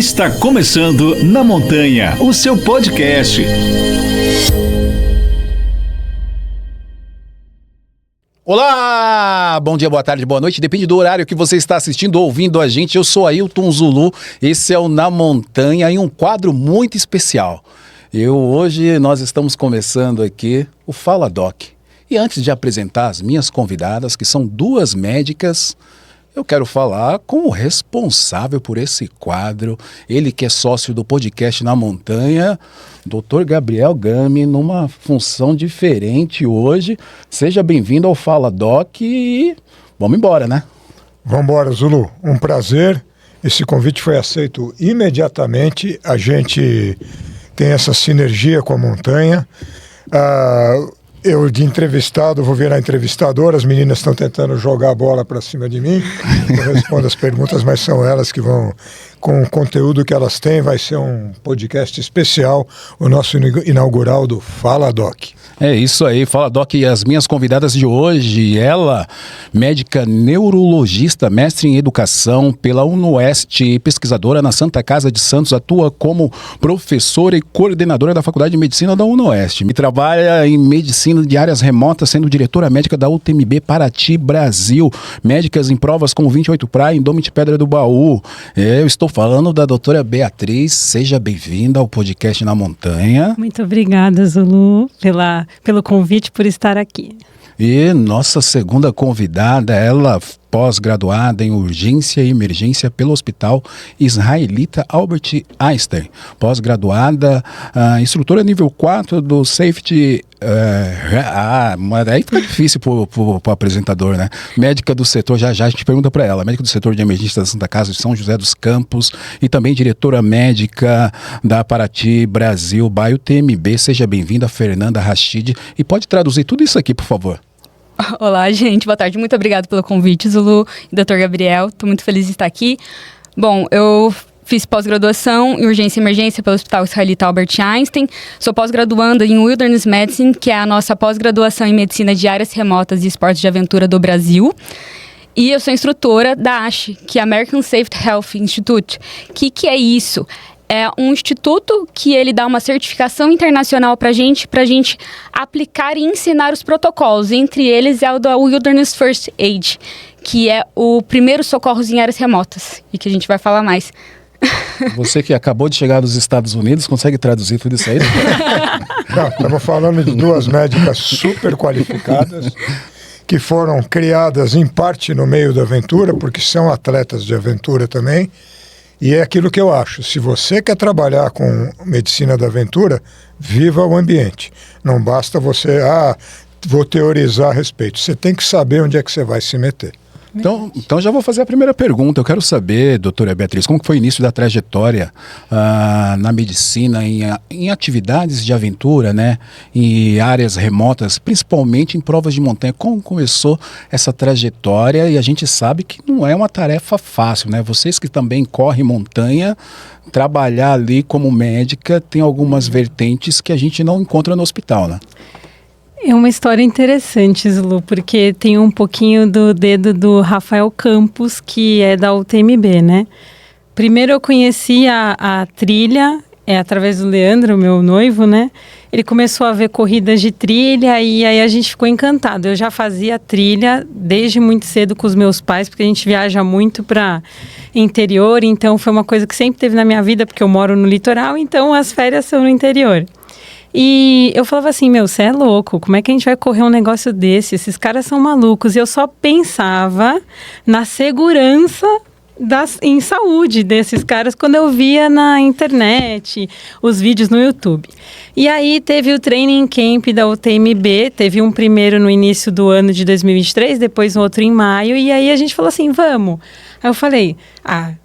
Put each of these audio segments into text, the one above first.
Está começando Na Montanha, o seu podcast. Olá! Bom dia, boa tarde, boa noite. Depende do horário que você está assistindo ou ouvindo a gente. Eu sou Ailton Zulu, esse é o Na Montanha e um quadro muito especial. Hoje nós estamos começando aqui o Fala Doc. E antes de apresentar as minhas convidadas, que são duas médicas, eu quero falar com o responsável por esse quadro, ele que é sócio do podcast Na Montanha, Dr. Gabriel Gami, numa função diferente hoje. Seja bem-vindo ao Fala Doc e vamos embora, né? Vamos embora, Zulu. Um prazer. Esse convite foi aceito imediatamente. A gente tem essa sinergia com a montanha. Eu de entrevistado vou virar entrevistador, as meninas estão tentando jogar a bola para cima de mim, eu respondo as perguntas, mas são elas que vão, com o conteúdo que elas têm, vai ser um podcast especial, o nosso inaugural do Fala Doc. É isso aí, Fala Doc, e as minhas convidadas de hoje, ela, médica neurologista, mestre em educação pela UniOeste, pesquisadora na Santa Casa de Santos, atua como professora e coordenadora da Faculdade de Medicina da UniOeste. E trabalha em medicina de áreas remotas, sendo diretora médica da UTMB Paraty, Brasil. Médicas em provas como 28 Praia, Indômito Pedra do Baú. Eu estou falando da doutora Beatriz. Seja bem-vinda ao podcast Na Montanha. Muito obrigada, Zulu, pelo convite, por estar aqui. E nossa segunda convidada, ela pós-graduada em urgência e emergência pelo Hospital Israelita Albert Einstein, pós-graduada, instrutora nível 4 do Safety, mas aí fica difícil pro apresentador, né? Médica do setor, já a gente pergunta para ela, médica do setor de emergência da Santa Casa de São José dos Campos e também diretora médica da Paraty, Brasil, Baio TMB. Seja bem-vinda, Fernanda Rachid, e pode traduzir tudo isso aqui, por favor. Olá, gente. Boa tarde. Muito obrigada pelo convite, Zulu e Dr. Gabriel. Estou muito feliz de estar aqui. Bom, eu fiz pós-graduação em urgência e emergência pelo Hospital Israelita Albert Einstein. Sou pós-graduanda em Wilderness Medicine, que é a nossa pós-graduação em medicina de áreas remotas e esportes de aventura do Brasil. E eu sou instrutora da ASH, que é American Safety Health Institute. Que é isso? É um instituto que ele dá uma certificação internacional para gente aplicar e ensinar os protocolos. Entre eles é o da Wilderness First Aid, que é o primeiro socorros em áreas remotas, e que a gente vai falar mais. Você que acabou de chegar dos Estados Unidos, consegue traduzir tudo isso aí? Não, estamos falando de duas médicas super qualificadas, que foram criadas em parte no meio da aventura, porque são atletas de aventura também. E é aquilo que eu acho, se você quer trabalhar com medicina da aventura, viva o ambiente. Não basta você, vou teorizar a respeito. Você tem que saber onde é que você vai se meter. Então já vou fazer a primeira pergunta. Eu quero saber, doutora Beatriz, como que foi o início da trajetória na medicina, em atividades de aventura, né, em áreas remotas, principalmente em provas de montanha. Como começou essa trajetória? E a gente sabe que não é uma tarefa fácil, né? Vocês que também correm montanha, trabalhar ali como médica tem algumas vertentes que a gente não encontra no hospital, né? É uma história interessante, Zulu, porque tem um pouquinho do dedo do Rafael Campos, que é da UTMB, né? Primeiro eu conheci a trilha, através do Leandro, meu noivo, né? Ele começou a ver corridas de trilha e aí a gente ficou encantado. Eu já fazia trilha desde muito cedo com os meus pais, porque a gente viaja muito para interior, então foi uma coisa que sempre teve na minha vida, porque eu moro no litoral, então as férias são no interior. E eu falava assim, você é louco, como é que a gente vai correr um negócio desse? Esses caras são malucos. E eu só pensava na segurança em saúde desses caras quando eu via na internet, os vídeos no YouTube. E aí teve o training camp da UTMB, teve um primeiro no início do ano de 2023, depois um outro em maio, e aí a gente falou assim, vamos. Aí eu falei,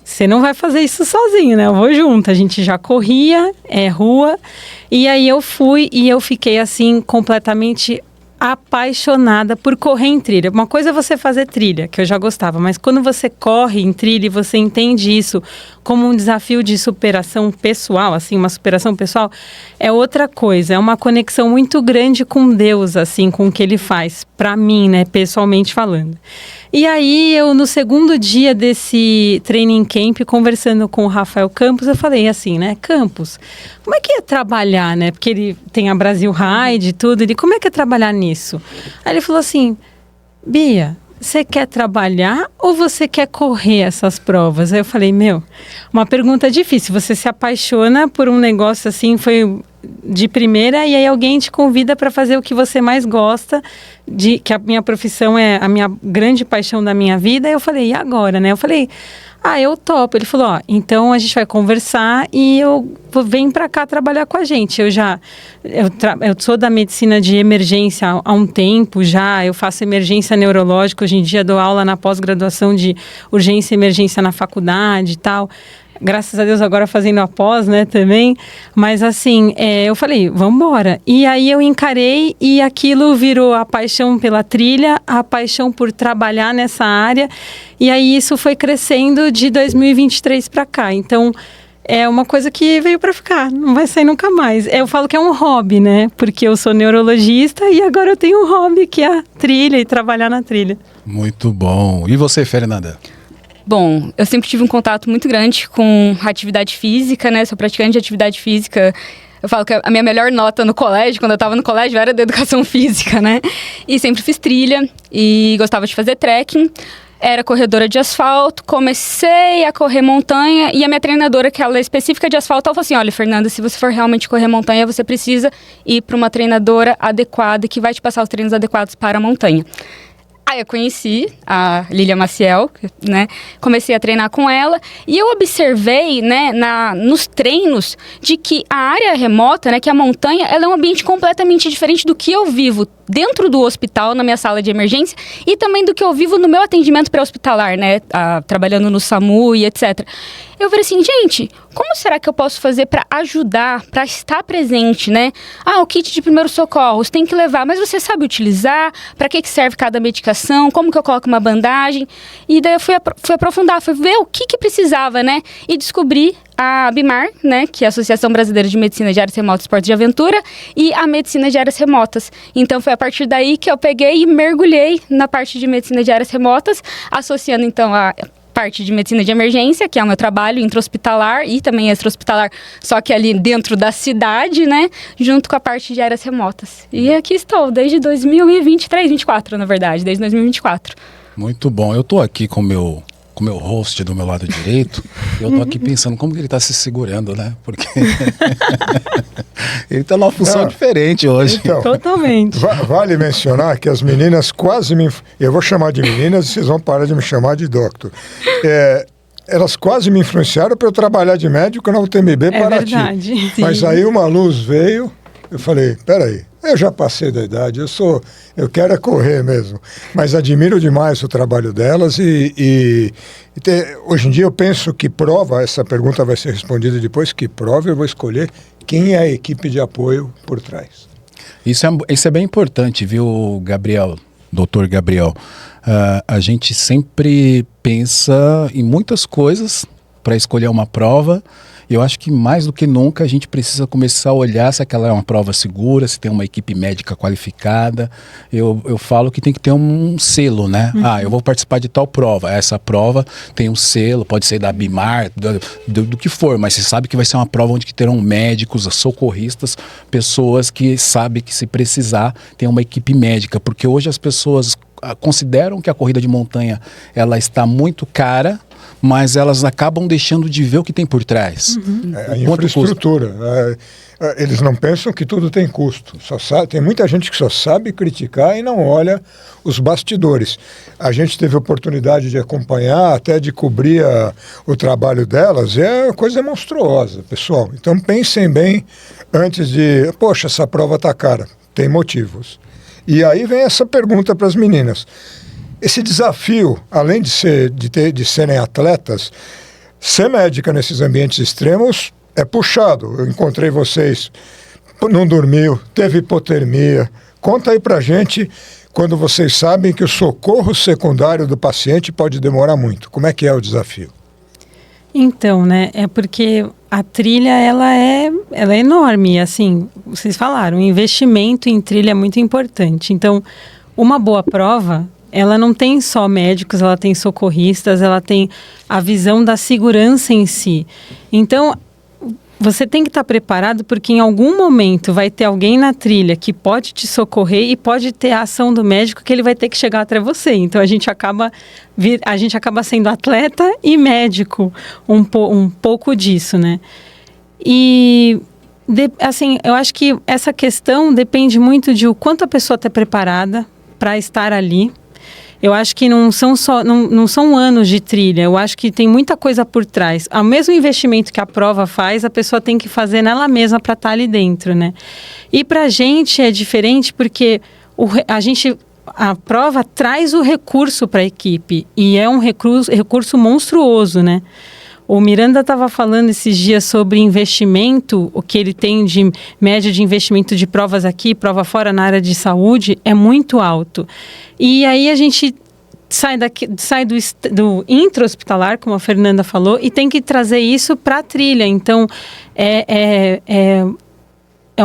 você não vai fazer isso sozinho, né? Eu vou junto. A gente já corria, rua, e aí eu fui e eu fiquei assim completamente apaixonada por correr em trilha. Uma coisa é você fazer trilha, que eu já gostava, mas quando você corre em trilha e você entende isso como um desafio de superação pessoal, assim, uma superação pessoal, é outra coisa, é uma conexão muito grande com Deus, assim, com o que Ele faz, pra mim, né, pessoalmente falando. E aí, eu, no segundo dia desse training camp, conversando com o Rafael Campos, eu falei assim, né? Campos, como é que é trabalhar, né? Porque ele tem a Brasil Ride e tudo. Ele, como é que é trabalhar nisso? Aí ele falou assim, Bia, você quer trabalhar ou você quer correr essas provas? Aí eu falei, uma pergunta difícil. Você se apaixona por um negócio assim, foi de primeira, e aí alguém te convida para fazer o que você mais gosta, que a minha profissão é a minha grande paixão da minha vida. Aí eu falei, e agora, né? Eu falei, eu topo. Ele falou, então a gente vai conversar e vem para cá trabalhar com a gente. Eu sou da medicina de emergência há um tempo já, eu faço emergência neurológica, hoje em dia dou aula na pós-graduação de urgência e emergência na faculdade e tal. Graças a Deus agora fazendo a pós, né, também. Mas assim, eu falei, vamos embora. E aí eu encarei e aquilo virou a paixão pela trilha, a paixão por trabalhar nessa área. E aí isso foi crescendo de 2023 para cá. Então, é uma coisa que veio para ficar, não vai sair nunca mais. Eu falo que é um hobby, né? Porque eu sou neurologista e agora eu tenho um hobby que é a trilha e trabalhar na trilha. Muito bom. E você, Fernanda? Bom, eu sempre tive um contato muito grande com atividade física, né? Sou praticante de atividade física. Eu falo que a minha melhor nota no colégio, quando eu estava no colégio, era de educação física, né? E sempre fiz trilha e gostava de fazer trekking. Era corredora de asfalto, comecei a correr montanha e a minha treinadora, que ela é específica de asfalto, ela falou assim, olha, Fernanda, se você for realmente correr montanha, você precisa ir para uma treinadora adequada que vai te passar os treinos adequados para a montanha. Aí eu conheci a Lília Maciel, né? Comecei a treinar com ela e eu observei, né, nos treinos de que a área remota, né, que a montanha, ela é um ambiente completamente diferente do que eu vivo dentro do hospital, na minha sala de emergência, e também do que eu vivo no meu atendimento pré-hospitalar, né, trabalhando no SAMU e etc. Eu falei assim, gente, como será que eu posso fazer para ajudar, para estar presente, né? O kit de primeiros socorros, tem que levar, mas você sabe utilizar? Para que serve cada medicação? Como que eu coloco uma bandagem? E daí eu fui aprofundar, fui ver o que precisava, né? E descobri a ABMAR, né, que é a Associação Brasileira de Medicina de Áreas Remotas e Esportes de Aventura, e a Medicina de Áreas Remotas. Então, foi a partir daí que eu peguei e mergulhei na parte de Medicina de Áreas Remotas, associando, então, a parte de Medicina de Emergência, que é o meu trabalho intra-hospitalar e também extra-hospitalar, só que ali dentro da cidade, né, junto com a parte de áreas remotas. E aqui estou, desde 2024, na verdade, desde 2024. Muito bom. Eu tô aqui com o meu host do meu lado direito, eu tô aqui pensando como que ele tá se segurando, né? Porque ele tá numa função diferente hoje. Então, totalmente. Vale mencionar que as meninas eu vou chamar de meninas e vocês vão parar de me chamar de doctor. Elas quase me influenciaram para eu trabalhar de médico na UTMB Paraty. Verdade. Mas aí uma luz veio, eu falei, peraí, eu já passei da idade, eu quero correr mesmo. Mas admiro demais o trabalho delas e hoje em dia eu penso que prova, essa pergunta vai ser respondida depois, que prova eu vou escolher quem é a equipe de apoio por trás. Isso é bem importante, viu, Gabriel, doutor Gabriel? A gente sempre pensa em muitas coisas para escolher uma prova. Eu acho que mais do que nunca a gente precisa começar a olhar se aquela é uma prova segura, se tem uma equipe médica qualificada. Eu falo que tem que ter um selo, né? Eu vou participar de tal prova. Essa prova tem um selo, pode ser da ABMAR, do que for, mas você sabe que vai ser uma prova onde terão médicos, socorristas, pessoas que sabem que se precisar tem uma equipe médica, porque hoje as pessoas consideram que a corrida de montanha ela está muito cara, mas elas acabam deixando de ver o que tem por trás. A infraestrutura. Eles não pensam que tudo tem custo. Tem muita gente que só sabe criticar e não olha os bastidores. A gente teve a oportunidade de acompanhar, até de cobrir o trabalho delas, é uma coisa monstruosa, pessoal. Então pensem bem antes de... Poxa, essa prova está cara. Tem motivos. E aí vem essa pergunta para as meninas. Esse desafio, além de serem atletas, ser médica nesses ambientes extremos é puxado. Eu encontrei vocês, não dormiu, teve hipotermia. Conta aí pra gente quando vocês sabem que o socorro secundário do paciente pode demorar muito. Como é que é o desafio? Então, né, é porque a trilha, ela é enorme, assim, vocês falaram, o investimento em trilha é muito importante. Então, uma boa prova ela não tem só médicos, ela tem socorristas, ela tem a visão da segurança em si. Então, você tem que estar preparado porque em algum momento vai ter alguém na trilha que pode te socorrer e pode ter a ação do médico que ele vai ter que chegar até você. Então a gente acaba sendo atleta e médico, um pouco disso, né? E assim, eu acho que essa questão depende muito de o quanto a pessoa está preparada para estar ali. Eu acho que não são anos de trilha, eu acho que tem muita coisa por trás. O mesmo investimento que a prova faz, a pessoa tem que fazer nela mesma para estar ali dentro, né? E para a gente é diferente porque a prova traz o recurso para a equipe e é um recurso monstruoso, né? O Miranda estava falando esses dias sobre investimento, o que ele tem de média de investimento de provas aqui, prova fora na área de saúde, é muito alto. E aí a gente sai do intra-hospitalar, como a Fernanda falou, e tem que trazer isso para a trilha. Então, é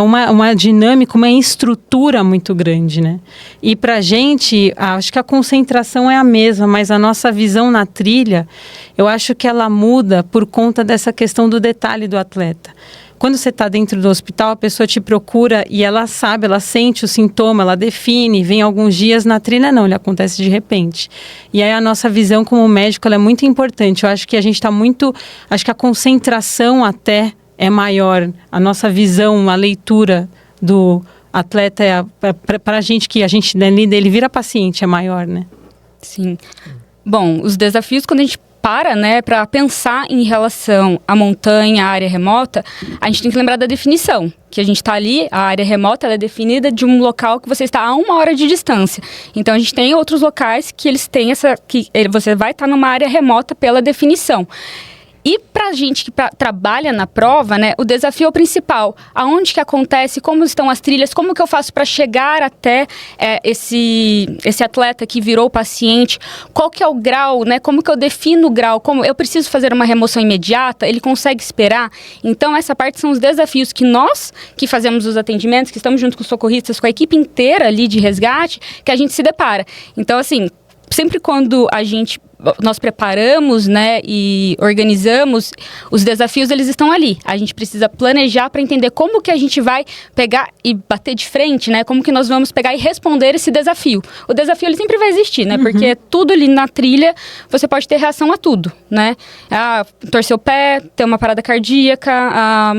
uma dinâmica, uma estrutura muito grande, né? E para a gente, acho que a concentração é a mesma, mas a nossa visão na trilha, eu acho que ela muda por conta dessa questão do detalhe do atleta. Quando você está dentro do hospital, a pessoa te procura e ela sabe, ela sente o sintoma, ela define, vem alguns dias. Na trilha não, ele acontece de repente. E aí a nossa visão como médico, ela é muito importante. Eu acho que a gente está acho que a concentração até é maior, a nossa visão, a leitura do atleta para a gente, que a gente lida, ele vira paciente, é maior, né? Sim. Bom, os desafios, quando a gente para pensar em relação à montanha, à área remota, a gente tem que lembrar da definição, que a gente está ali, a área remota ela é definida de um local que você está a 1 hora de distância. Então a gente tem outros locais que eles têm você vai estar numa área remota pela definição. E pra gente que trabalha na prova, né, o desafio é o principal. Aonde que acontece, como estão as trilhas, como que eu faço para chegar até esse atleta que virou paciente, qual que é o grau, né, como que eu defino o grau, como eu preciso fazer uma remoção imediata, ele consegue esperar. Então essa parte são os desafios que nós, que fazemos os atendimentos, que estamos junto com os socorristas, com a equipe inteira ali de resgate, que a gente se depara. Então assim, sempre quando nós preparamos, né, e organizamos, os desafios eles estão ali. A gente precisa planejar para entender como que a gente vai pegar e bater de frente, né? Como que nós vamos pegar e responder esse desafio. O desafio ele sempre vai existir, né? Porque tudo ali na trilha, você pode ter reação a tudo, né? Torcer o pé, ter uma parada cardíaca,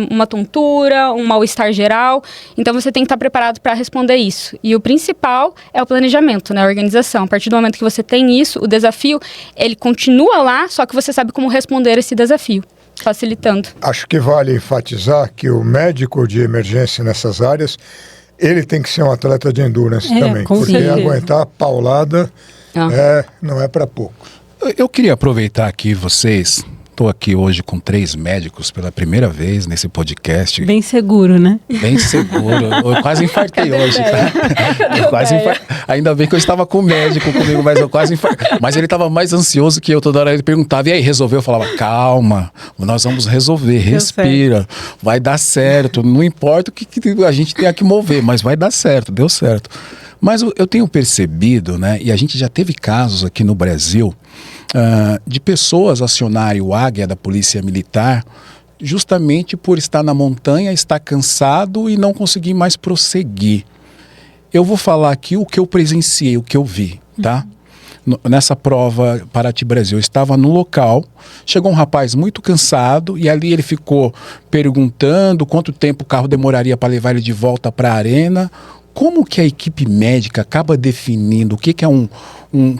uma tontura, um mal-estar geral. Então você tem que estar preparado para responder isso. E o principal é o planejamento, né? A organização. A partir do momento que você tem isso, o desafio ele continua lá, só que você sabe como responder esse desafio, facilitando. Acho que vale enfatizar que o médico de emergência nessas áreas, ele tem que ser um atleta de endurance também, porque certeza. Aguentar a paulada não é para pouco. Eu queria aproveitar aqui vocês. Estou aqui hoje com 3 médicos pela primeira vez nesse podcast. Bem seguro, né? Bem seguro. Eu quase infartei hoje. Ainda bem que eu estava com o médico comigo, mas eu quase infartei. Mas ele estava mais ansioso que eu. Toda hora ele perguntava, e aí, resolveu? Eu falava, calma, nós vamos resolver, respira, vai dar certo. Não importa o que a gente tenha que mover, mas vai dar certo, deu certo. Mas eu tenho percebido, né, e a gente já teve casos aqui no Brasil, de pessoas acionarem o Águia da Polícia Militar justamente por estar na montanha, estar cansado e não conseguir mais prosseguir. Eu vou falar aqui o que eu presenciei, o que eu vi, tá? Nessa prova Paraty-Brasil, eu estava no local, chegou um rapaz muito cansado e ali ele ficou perguntando quanto tempo o carro demoraria para levar ele de volta para a arena. Como que a equipe médica acaba definindo o que é um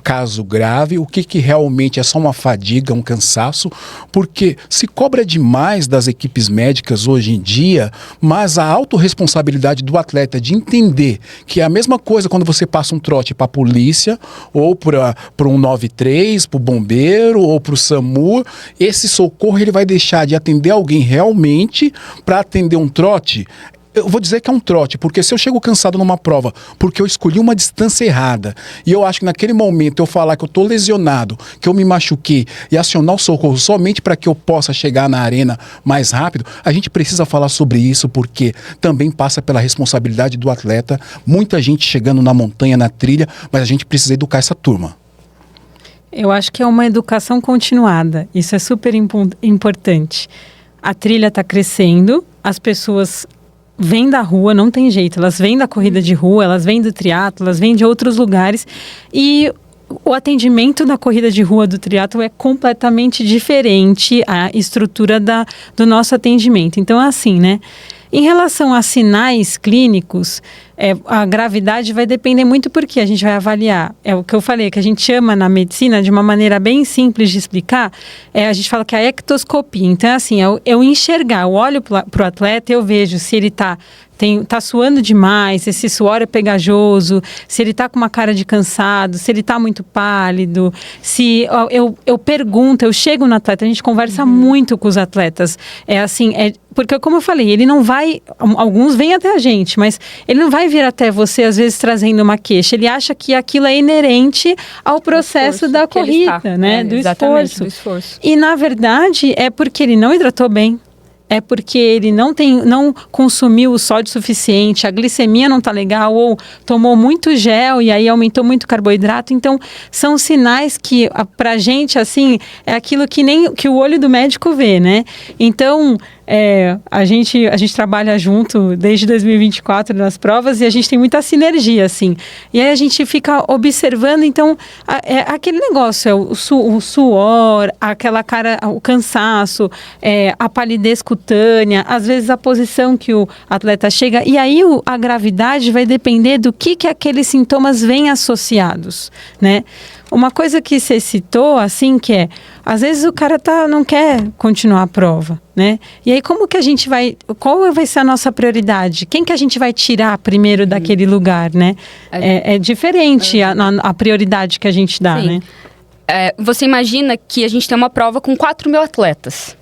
caso grave, o que realmente é só uma fadiga, um cansaço? Porque se cobra demais das equipes médicas hoje em dia, mas a autorresponsabilidade do atleta de entender que é a mesma coisa quando você passa um trote para a polícia, ou para um 93, para o bombeiro, ou para o SAMU, esse socorro ele vai deixar de atender alguém realmente para atender um trote. eu vou dizer que é um trote, porque se eu chego cansado numa prova, porque eu escolhi uma distância errada, e eu acho que naquele momento eu falar que eu tô lesionado, que eu me machuquei, e acionar o socorro somente para que eu possa chegar na arena mais rápido, a gente precisa falar sobre isso, porque também passa pela responsabilidade do atleta, muita gente chegando na montanha, na trilha, mas a gente precisa educar essa turma. Eu acho que é uma educação continuada, isso é super importante. A trilha está crescendo, as pessoas vêm da rua, não tem jeito, elas vêm da corrida de rua, elas vêm do triatlo, elas vêm de outros lugares e o atendimento da corrida de rua do triatlo é completamente diferente, a estrutura do nosso atendimento. Então, assim, né? Em relação a sinais clínicos, a gravidade vai depender muito porque a gente vai avaliar. É o que eu falei, que a gente chama na medicina, de uma maneira bem simples de explicar, a gente fala que é a ectoscopia. Então, é assim, eu enxergar, eu olho para o atleta, eu vejo se ele tá suando demais, se esse suor é pegajoso, se ele tá com uma cara de cansado, se ele tá muito pálido, se eu pergunto, eu chego no atleta, a gente conversa muito com os atletas. Porque, como eu falei, ele não vai, alguns vêm até a gente, mas ele não vai vir até você, às vezes, trazendo uma queixa. Ele acha que aquilo é inerente ao processo da corrida, né? Do esforço. E, na verdade, é porque ele não hidratou bem. É porque ele não consumiu o sódio suficiente, a glicemia não está legal, ou tomou muito gel e aí aumentou muito o carboidrato. Então, são sinais que, pra gente, assim, é aquilo que o olho do médico vê, né? Então, a gente trabalha junto desde 2024 nas provas e a gente tem muita sinergia, assim. E aí a gente fica observando, então, aquele negócio, o suor, aquela cara, o cansaço, a palidez cutânea, às vezes a posição que o atleta chega, e aí a gravidade vai depender do que aqueles sintomas vêm associados, né? Uma coisa que você citou, assim, que às vezes o cara não quer continuar a prova, né? E aí como que a gente qual vai ser a nossa prioridade? Quem que a gente vai tirar primeiro daquele lugar, né? É diferente a prioridade que a gente dá, né? Você imagina que a gente tem uma prova com 4.000 atletas.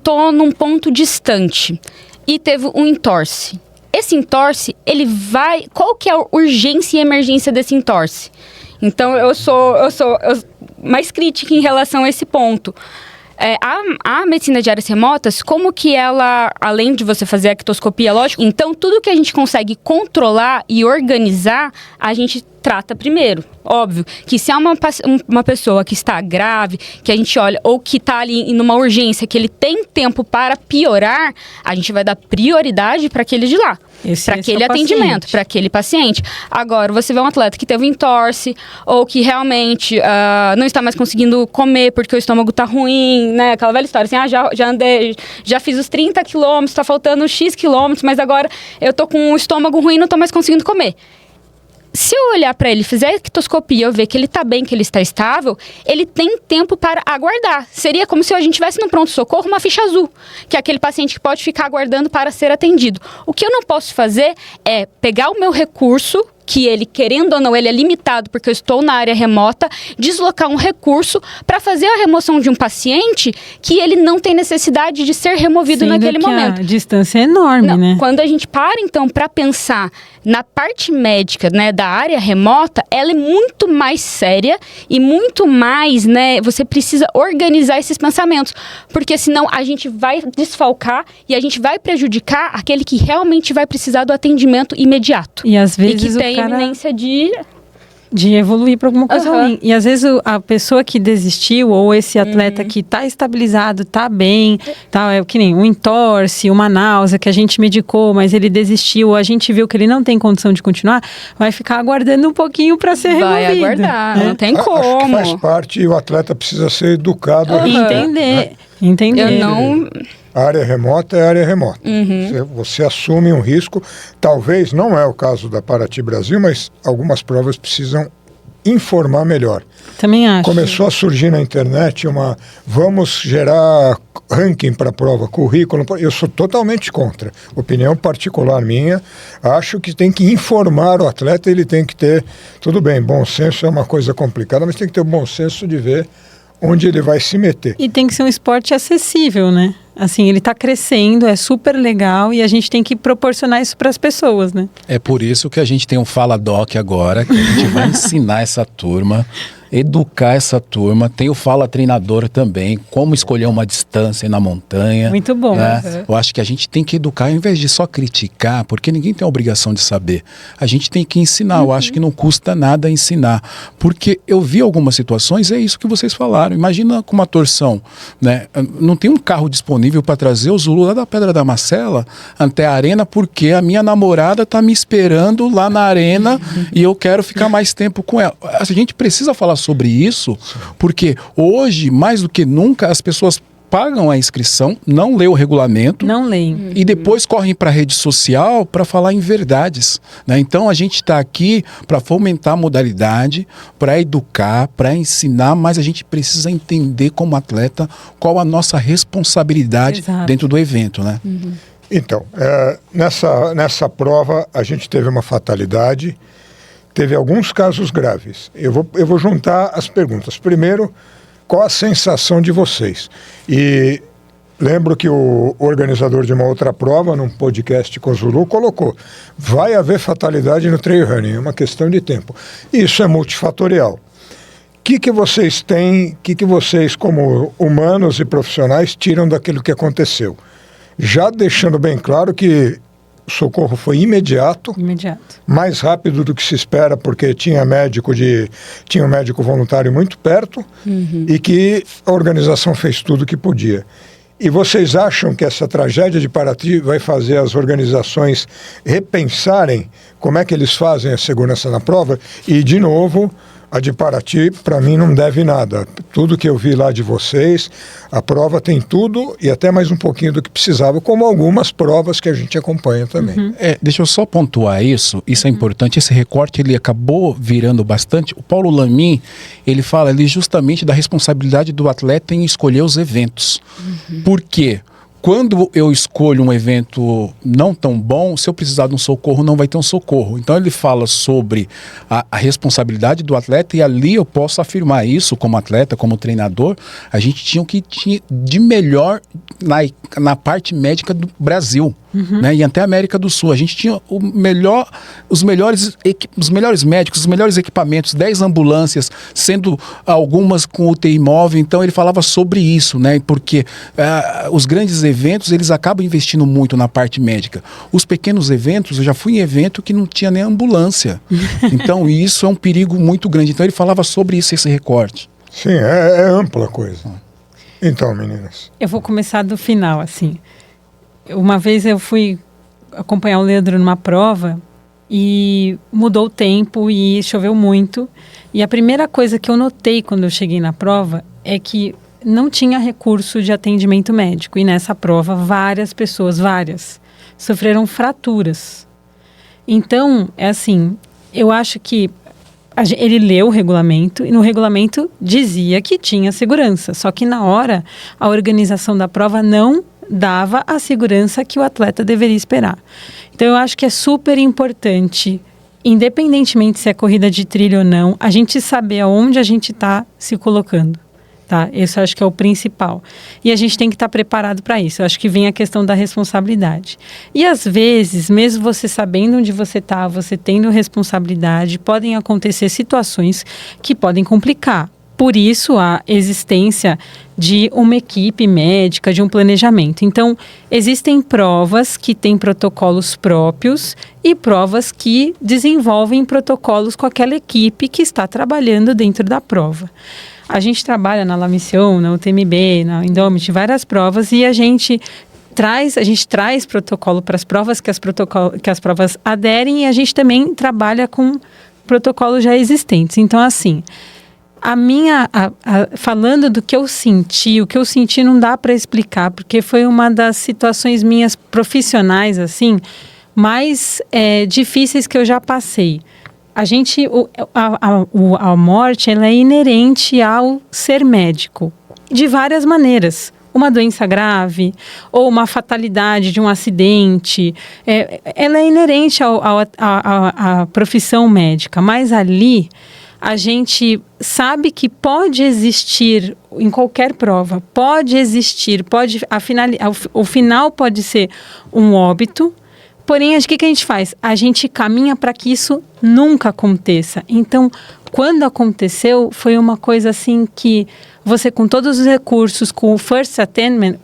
Tô num ponto distante e teve um entorse. Esse entorse, ele vai... Qual que é a urgência e emergência desse entorse? Então, eu sou mais crítica em relação a esse ponto. A medicina de áreas remotas, como que ela, além de você fazer a ectoscopia, lógico, então tudo que a gente consegue controlar e organizar, a gente trata primeiro. Óbvio que se há uma pessoa que está grave, que a gente olha, ou que está ali numa urgência, que ele tem tempo para piorar, a gente vai dar prioridade para aquele de lá. Para aquele atendimento, para aquele paciente. Agora, você vê um atleta que teve um entorse, ou que realmente não está mais conseguindo comer porque o estômago está ruim, né? Aquela velha história, assim, já andei, já fiz os 30 quilômetros, está faltando X quilômetros, mas agora eu tô com o estômago ruim e não estou mais conseguindo comer. Se eu olhar para ele, fizer a ectoscopia, eu ver que ele está bem, que ele está estável, ele tem tempo para aguardar. Seria como se a gente tivesse no pronto-socorro uma ficha azul, que é aquele paciente que pode ficar aguardando para ser atendido. O que eu não posso fazer é pegar o meu recurso, que ele, querendo ou não, ele é limitado porque eu estou na área remota, deslocar um recurso para fazer a remoção de um paciente que ele não tem necessidade de ser removido naquele momento. A distância é enorme, né? Quando a gente para, então, para pensar na parte médica, né, da área remota, ela é muito mais séria e muito mais, né, você precisa organizar esses pensamentos, porque senão a gente vai desfalcar e a gente vai prejudicar aquele que realmente vai precisar do atendimento imediato. E às vezes que tem eminência de evoluir para alguma coisa ruim. E às vezes a pessoa que desistiu, ou esse atleta que está estabilizado, está bem, é que nem um entorse, uma náusea que a gente medicou, mas ele desistiu, ou a gente viu que ele não tem condição de continuar, vai ficar aguardando um pouquinho para ser removido. Vai aguardar, não tem como. Acho que faz parte e o atleta precisa ser educado. Entender. Eu não... A área remota é área remota. Você assume um risco. Talvez, não é o caso da Paraty Brasil, mas algumas provas precisam informar melhor. Também acho. Começou a surgir na internet vamos gerar ranking para a prova, currículo. Eu sou totalmente contra. Opinião particular minha. Acho que tem que informar o atleta, ele tem que ter... Tudo bem, bom senso é uma coisa complicada, mas tem que ter o bom senso de ver onde ele vai se meter. E tem que ser um esporte acessível, né? Assim, ele está crescendo, é super legal e a gente tem que proporcionar isso para as pessoas, né? É por isso que a gente tem um Fala Doc agora, que a gente vai ensinar essa turma, educar essa turma. Tem o Fala Treinador também, como escolher uma distância na montanha. Muito bom. Né? Eu acho que a gente tem que educar, ao invés de só criticar, porque ninguém tem a obrigação de saber. A gente tem que ensinar. Eu acho que não custa nada ensinar. Porque eu vi algumas situações, é isso que vocês falaram. Imagina com uma torção, né? Não tem um carro disponível para trazer o Zulu lá da Pedra da Marcela até a arena, porque a minha namorada está me esperando lá na arena e eu quero ficar mais tempo com ela. A gente precisa falar sobre isso, porque hoje, mais do que nunca, as pessoas pagam a inscrição, não lê o regulamento. Não leem. E depois correm para a rede social para falar em verdades. Né? Então a gente está aqui para fomentar a modalidade, para educar, para ensinar, mas a gente precisa entender como atleta qual a nossa responsabilidade dentro do evento. Né? Então, nessa prova a gente teve uma fatalidade, teve alguns casos graves. Eu vou juntar as perguntas. Primeiro, qual a sensação de vocês? E lembro que o organizador de uma outra prova, num podcast com o Zulu, colocou: vai haver fatalidade no trail running, é uma questão de tempo. Isso é multifatorial. O que vocês têm, o que vocês, como humanos e profissionais, tiram daquilo que aconteceu? Já deixando bem claro que o socorro foi imediato, mais rápido do que se espera, porque tinha um médico voluntário muito perto e que a organização fez tudo o que podia. E vocês acham que essa tragédia de Paraty vai fazer as organizações repensarem como é que eles fazem a segurança na prova? E, de novo, a de Paraty, para mim, não deve nada. Tudo que eu vi lá de vocês, a prova tem tudo e até mais um pouquinho do que precisava, como algumas provas que a gente acompanha também. Deixa eu só pontuar isso é importante. Esse recorte, ele acabou virando bastante. O Paulo Lamin, ele fala ali justamente da responsabilidade do atleta em escolher os eventos. Por quê? Quando eu escolho um evento não tão bom, se eu precisar de um socorro, não vai ter um socorro. Então ele fala sobre a responsabilidade do atleta, e ali eu posso afirmar isso como atleta, como treinador. A gente tinha o que tinha de melhor na parte médica do Brasil, né? E até a América do Sul. A gente tinha os melhores médicos, os melhores equipamentos, 10 ambulâncias, sendo algumas com UTI móvel. Então ele falava sobre isso, né? Porque os grandes eventos, eles acabam investindo muito na parte médica. Os pequenos eventos, eu já fui em evento que não tinha nem ambulância. Então isso é um perigo muito grande. Então ele falava sobre isso, esse recorte. Sim, é ampla a coisa. Então, meninas. Eu vou começar do final, assim. Uma vez eu fui acompanhar o Leandro numa prova e mudou o tempo e choveu muito. E a primeira coisa que eu notei quando eu cheguei na prova é que não tinha recurso de atendimento médico. E nessa prova, várias pessoas, sofreram fraturas. Então, é assim, eu acho que ele leu o regulamento e no regulamento dizia que tinha segurança. Só que na hora, a organização da prova não dava a segurança que o atleta deveria esperar. Então, eu acho que é super importante, independentemente se é corrida de trilha ou não, a gente saber aonde a gente está se colocando. Tá? Isso eu acho que é o principal. E a gente tem que estar preparado para isso. Eu acho que vem a questão da responsabilidade. E às vezes, mesmo você sabendo onde você está, você tendo responsabilidade, podem acontecer situações que podem complicar. Por isso, a existência de uma equipe médica, de um planejamento. Então, existem provas que têm protocolos próprios e provas que desenvolvem protocolos com aquela equipe que está trabalhando dentro da prova. A gente trabalha na La Mission, na UTMB, na Indomit, várias provas, e a gente traz protocolo para as provas, que as provas aderem, e a gente também trabalha com protocolos já existentes. Então, assim, falando do que eu senti, o que eu senti não dá para explicar, porque foi uma das situações minhas profissionais, assim, mais difíceis que eu já passei. A morte, ela é inerente ao ser médico, de várias maneiras. Uma doença grave ou uma fatalidade de um acidente, ela é inerente à profissão médica. Mas ali, a gente sabe que pode existir em qualquer prova, pode existir, o final pode ser um óbito. Porém, o que a gente faz? A gente caminha para que isso nunca aconteça. Então, quando aconteceu, foi uma coisa assim que você, com todos os recursos, com o First Attainment,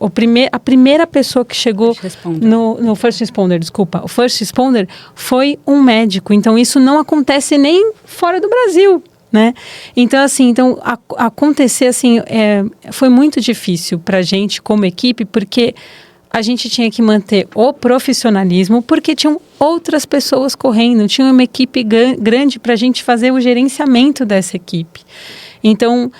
a primeira pessoa que chegou no First Responder, o First Responder foi um médico. Então, isso não acontece nem fora do Brasil, né? Então, assim, acontecer assim, foi muito difícil para a gente como equipe, porque a gente tinha que manter o profissionalismo, porque tinham outras pessoas correndo, tinha uma equipe grande para a gente fazer o gerenciamento dessa equipe. Então,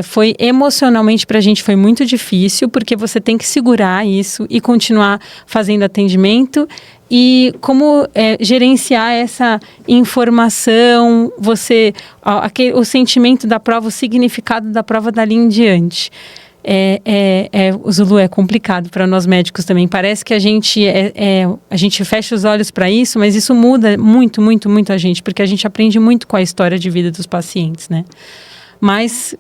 foi emocionalmente para a gente foi muito difícil, porque você tem que segurar isso e continuar fazendo atendimento e como gerenciar essa informação, o sentimento da prova, o significado da prova dali em diante. O Zulu é complicado para nós médicos também. Parece que a gente fecha os olhos para isso, mas isso muda muito, muito, muito a gente, porque a gente aprende muito com a história de vida dos pacientes, né? Mas,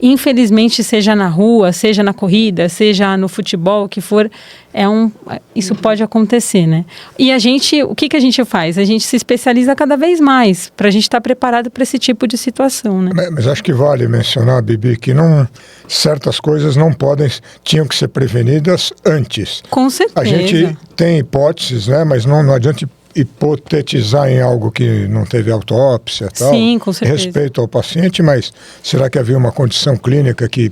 infelizmente, seja na rua, seja na corrida, seja no futebol, o que for, isso pode acontecer, né? E o que a gente faz? A gente se especializa cada vez mais para a gente estar preparado para esse tipo de situação, né? Mas acho que vale mencionar, Bibi, que certas coisas tinham que ser prevenidas antes. Com certeza. A gente tem hipóteses, né? Mas não adianta hipotetizar em algo que não teve autópsia e tal. Sim, com certeza. Respeito ao paciente, mas será que havia uma condição clínica que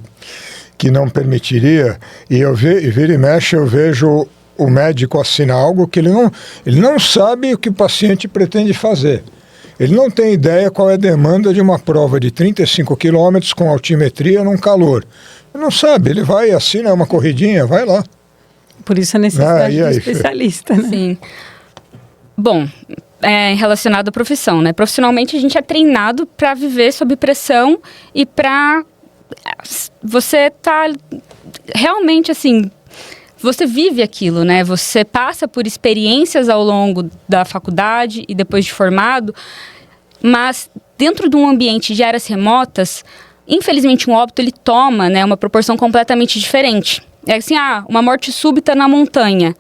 não permitiria? E vira e mexe, eu vejo o médico assinar algo que ele não sabe o que o paciente pretende fazer. Ele não tem ideia qual é a demanda de uma prova de 35 quilômetros com altimetria num calor. Ele não sabe, ele vai e assina uma corridinha, vai lá. Por isso a necessidade de especialista, né? Sim. Bom, relacionado à profissão, né? Profissionalmente a gente é treinado para viver sob pressão e para você tá realmente assim, você vive aquilo, né? Você passa por experiências ao longo da faculdade e depois de formado, mas dentro de um ambiente de áreas remotas, infelizmente um óbito ele toma, né, uma proporção completamente diferente. É assim, uma morte súbita na montanha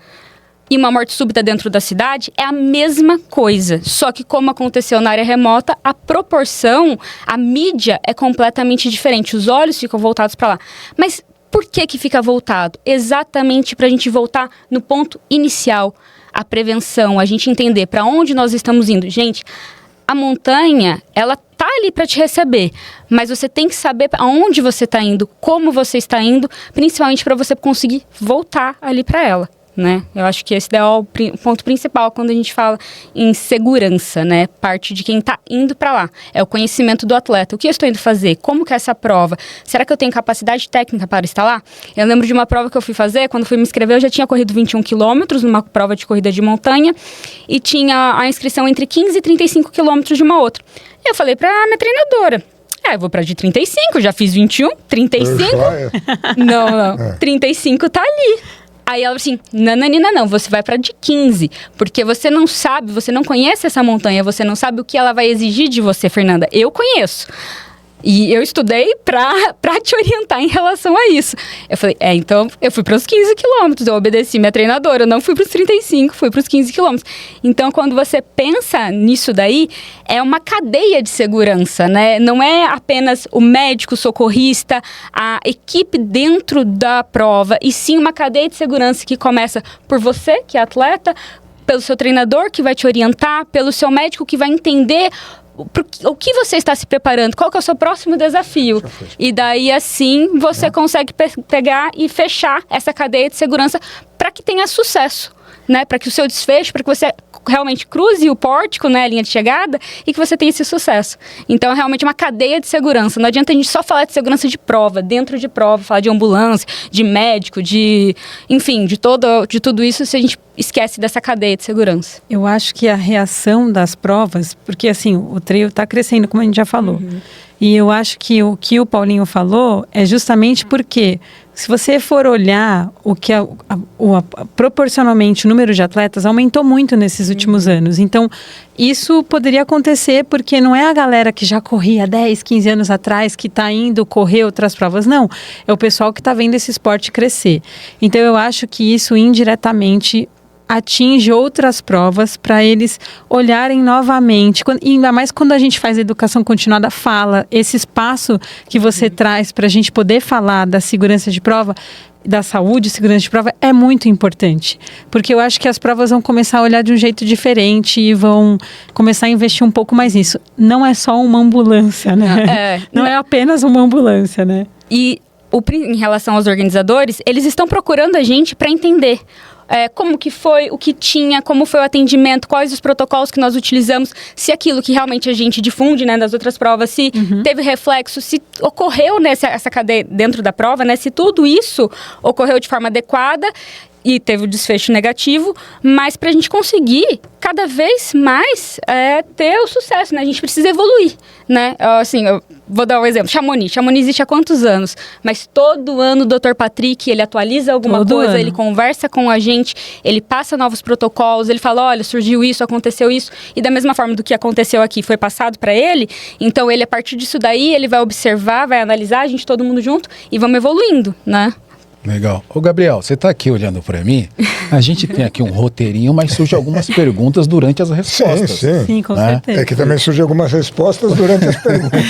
e uma morte súbita dentro da cidade é a mesma coisa. Só que como aconteceu na área remota, a proporção, a mídia é completamente diferente. Os olhos ficam voltados para lá. Mas por que fica voltado? Exatamente para a gente voltar no ponto inicial, a prevenção, a gente entender para onde nós estamos indo. Gente, a montanha, ela tá ali para te receber, mas você tem que saber aonde você está indo, como você está indo, principalmente para você conseguir voltar ali para ela, né? Eu acho que esse é o ponto principal quando a gente fala em segurança, né? Parte de quem está indo para lá. É o conhecimento do atleta. O que eu estou indo fazer? Como que é essa prova? Será que eu tenho capacidade técnica para estar lá? Eu lembro de uma prova que eu fui fazer, quando fui me inscrever, eu já tinha corrido 21 quilômetros numa prova de corrida de montanha e tinha a inscrição entre 15 e 35 quilômetros de uma outra. E eu falei para a minha treinadora, eu vou para de 35, já fiz 21, 35? Não, 35 tá ali. Aí ela assim, não, você vai para de 15, porque você não sabe, você não conhece essa montanha, você não sabe o que ela vai exigir de você, Fernanda. Eu conheço. E eu estudei pra te orientar em relação a isso. Eu falei, então eu fui para os 15 quilômetros, eu obedeci minha treinadora, eu não fui para os 35, fui para os 15 quilômetros. Então, quando você pensa nisso daí, é uma cadeia de segurança, né? Não é apenas o médico, o socorrista, a equipe dentro da prova, e sim uma cadeia de segurança que começa por você, que é atleta, pelo seu treinador, que vai te orientar, pelo seu médico, que vai entender o que você está se preparando, qual que é o seu próximo desafio. E daí, assim, você consegue pegar e fechar essa cadeia de segurança para que tenha sucesso, né? Para que o seu desfecho, para que você realmente cruze o pórtico, né, a linha de chegada, e que você tenha esse sucesso. Então, é realmente uma cadeia de segurança. Não adianta a gente só falar de segurança de prova, dentro de prova, falar de ambulância, de médico, enfim, de tudo isso, se a gente esquece dessa cadeia de segurança. Eu acho que a reação das provas, porque assim, o trail está crescendo, como a gente já falou. E eu acho que o Paulinho falou é justamente porque se você for olhar o que proporcionalmente o número de atletas aumentou muito nesses últimos anos. Então, isso poderia acontecer porque não é a galera que já corria 10, 15 anos atrás que está indo correr outras provas, não. É o pessoal que está vendo esse esporte crescer. Então, eu acho que isso indiretamente atinge outras provas para eles olharem novamente. E ainda mais quando a gente faz educação continuada, fala, esse espaço que você traz para a gente poder falar da segurança de prova, da saúde e segurança de prova é muito importante. Porque eu acho que as provas vão começar a olhar de um jeito diferente e vão começar a investir um pouco mais nisso. Não é só uma ambulância, né? Não é apenas uma ambulância, né? E em relação aos organizadores, eles estão procurando a gente para entender como que foi, o que tinha, como foi o atendimento, quais os protocolos que nós utilizamos, se aquilo que realmente a gente difunde, né, das outras provas, se teve reflexo, se ocorreu essa cadeia dentro da prova, né, se tudo isso ocorreu de forma adequada e teve o desfecho negativo, mas para a gente conseguir cada vez mais ter o sucesso, né? A gente precisa evoluir, né? Assim, eu vou dar um exemplo. Chamonix existe há quantos anos? Mas todo ano o Dr. Patrick, ele atualiza alguma coisa, ele conversa com a gente, ele passa novos protocolos, ele fala, olha, surgiu isso, aconteceu isso, e da mesma forma do que aconteceu aqui foi passado para ele, então ele, a partir disso daí, ele vai observar, vai analisar, a gente todo mundo junto, e vamos evoluindo, né? Legal. Ô, Gabriel, você está aqui olhando para mim? A gente tem aqui um roteirinho, mas surgem algumas perguntas durante as respostas. Sim, com certeza. É que também surgem algumas respostas durante as perguntas.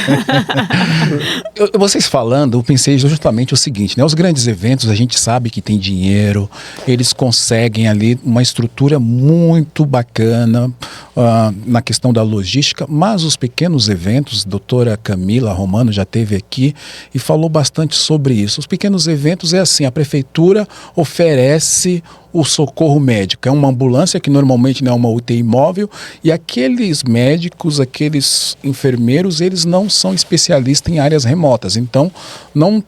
Vocês falando, eu pensei justamente o seguinte, né? Os grandes eventos, a gente sabe que tem dinheiro, eles conseguem ali uma estrutura muito bacana na questão da logística, mas os pequenos eventos, a doutora Camila Romano já esteve aqui e falou bastante sobre isso. Os pequenos eventos é assim, a prefeitura oferece o socorro médico. É uma ambulância que normalmente não é uma UTI móvel e aqueles médicos, aqueles enfermeiros, eles não são especialistas em áreas remotas. Então,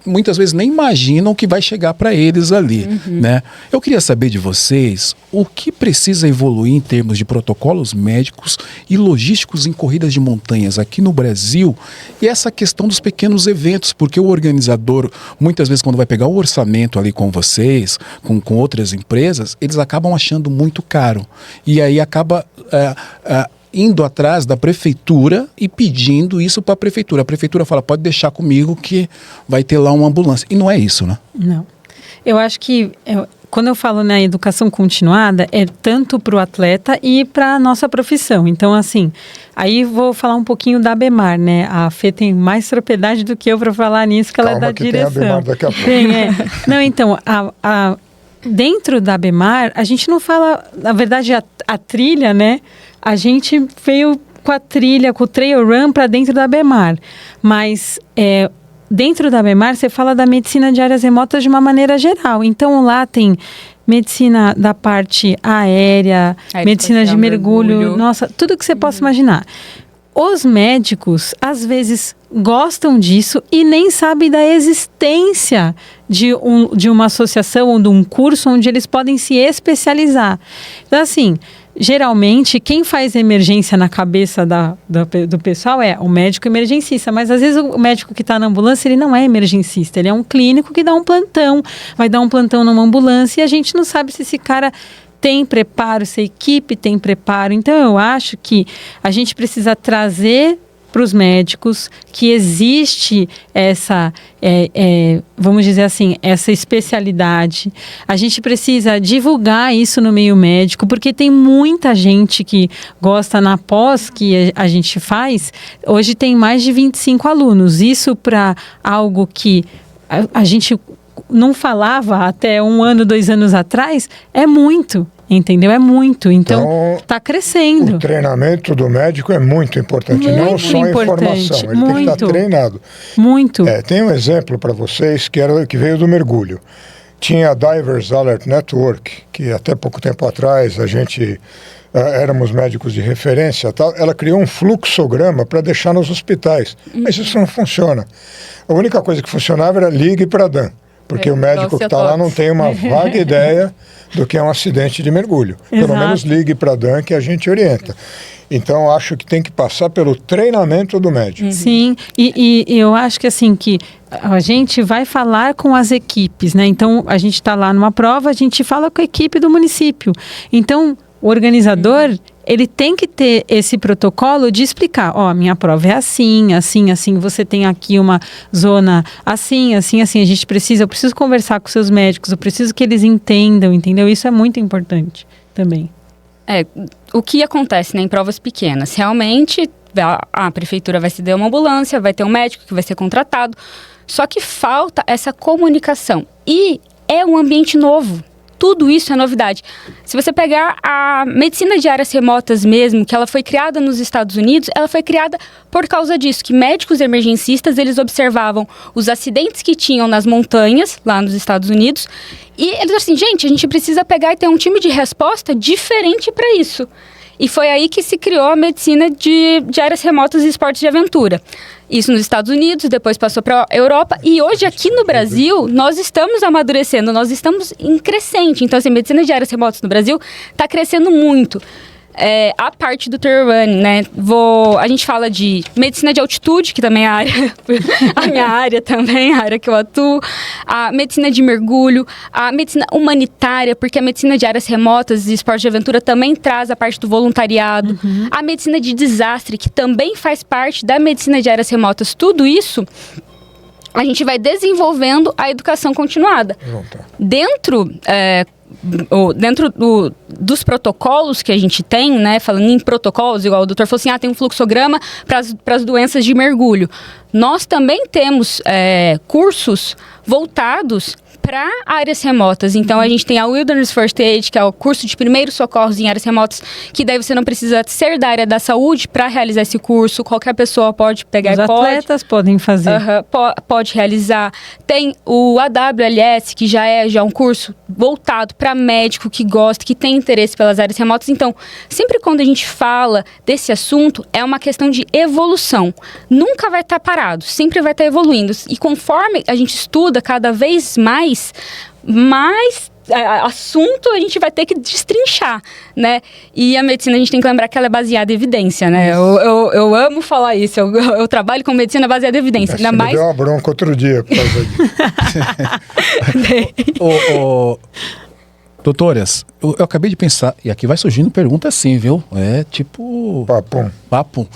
muitas vezes nem imaginam o que vai chegar para eles ali, né? Eu queria saber de vocês o que precisa evoluir em termos de protocolos médicos e logísticos em corridas de montanhas aqui no Brasil e essa questão dos pequenos eventos, porque o organizador, muitas vezes quando vai pegar o orçamento ali com vocês, com outras empresas, eles acabam achando muito caro. E aí acaba indo atrás da prefeitura e pedindo isso para a prefeitura. A prefeitura fala, pode deixar comigo que vai ter lá uma ambulância. E não é isso, né? Não. Eu acho que, quando eu falo na educação continuada, é tanto para o atleta e para a nossa profissão. Então, assim, aí vou falar um pouquinho da ABEMAR, né? A Fê tem mais propriedade do que eu para falar nisso, que ela é da direção. Tem a ABEMAR daqui a pouco. Não, então, dentro da ABEMAR, a gente não fala, na verdade, a trilha, né? A gente veio com a trilha, com o trail run para dentro da ABEMAR. Mas dentro da ABEMAR, você fala da medicina de áreas remotas de uma maneira geral. Então, lá tem medicina da parte aérea, medicina de mergulho, nossa, tudo que você possa imaginar. Os médicos, às vezes, gostam disso e nem sabem da existência de uma associação ou de um curso onde eles podem se especializar. Então, assim, geralmente, quem faz emergência na cabeça do pessoal é o médico emergencista, mas às vezes o médico que está na ambulância, ele não é emergencista, ele é um clínico que dá um plantão, vai dar um plantão numa ambulância e a gente não sabe se esse cara tem preparo, se a equipe tem preparo. Então, eu acho que a gente precisa trazer para os médicos que existe essa, vamos dizer assim, essa especialidade. A gente precisa divulgar isso no meio médico, porque tem muita gente que gosta na pós que a gente faz. Hoje tem mais de 25 alunos. Isso para algo que a gente não falava até 1 ano, 2 anos atrás, é muito. Entendeu? É muito. Então, está crescendo. O treinamento do médico é muito importante. Muito não só a informação. Ele tem que estar treinado. Muito. Tem um exemplo para vocês que veio do mergulho. Tinha a Divers Alert Network, que até pouco tempo atrás a gente éramos médicos de referência. Tal. Ela criou um fluxograma para deixar nos hospitais. Mas isso não funciona. A única coisa que funcionava era ligue para a Dan. Porque o médico que está lá não tem uma vaga ideia do que é um acidente de mergulho. Pelo menos ligue para a Dan que a gente orienta. Então, acho que tem que passar pelo treinamento do médico. Sim, e eu acho que assim, que a gente vai falar com as equipes, né? Então, a gente está lá numa prova, a gente fala com a equipe do município. Então, o organizador, ele tem que ter esse protocolo de explicar, ó, minha prova é assim, assim, assim, você tem aqui uma zona assim, assim, assim, eu preciso conversar com seus médicos, eu preciso que eles entendam, entendeu? Isso é muito importante também. O que acontece, né, em provas pequenas? Realmente, a prefeitura vai ceder uma ambulância, vai ter um médico que vai ser contratado, só que falta essa comunicação. E é um ambiente novo. Tudo isso é novidade. Se você pegar a medicina de áreas remotas mesmo, que ela foi criada nos Estados Unidos, ela foi criada por causa disso, que médicos emergencistas, eles observavam os acidentes que tinham nas montanhas, lá nos Estados Unidos, e eles assim, gente, a gente precisa pegar e ter um time de resposta diferente para isso. E foi aí que se criou a medicina de áreas remotas e esportes de aventura. Isso nos Estados Unidos, depois passou para a Europa. E hoje aqui no Brasil, nós estamos amadurecendo, nós estamos em crescente. Então, assim, a medicina de áreas remotas no Brasil está crescendo muito. A parte do trail running, né? A gente fala de medicina de altitude, que também é a minha área também, a área que eu atuo. A medicina de mergulho, a medicina humanitária, porque a medicina de áreas remotas e esporte de aventura também traz a parte do voluntariado. Uhum. A medicina de desastre, que também faz parte da medicina de áreas remotas. Tudo isso, a gente vai desenvolvendo a educação continuada. Dentro dos protocolos que a gente tem, né, falando em protocolos, igual o doutor falou assim, tem um fluxograma para as doenças de mergulho. Nós também temos cursos voltados para áreas remotas. Então, a gente tem a Wilderness First Aid, que é o curso de primeiros socorros em áreas remotas, que daí você não precisa ser da área da saúde para realizar esse curso. Qualquer pessoa pode pegar e pode. Os atletas podem fazer. Pode realizar. Tem o AWLS, que já é um curso voltado para médico que gosta, que tem interesse pelas áreas remotas. Então, sempre quando a gente fala desse assunto, é uma questão de evolução. Nunca vai estar parado, sempre vai estar evoluindo. E conforme a gente estuda cada vez mais assunto a gente vai ter que destrinchar, né? E a medicina, a gente tem que lembrar que ela é baseada em evidência, né? Eu amo falar isso, eu trabalho com medicina baseada em evidência. Você me deu uma bronca outro dia por causa disso. Doutoras, eu acabei de pensar, e aqui vai surgindo pergunta assim, viu? É tipo... Papo.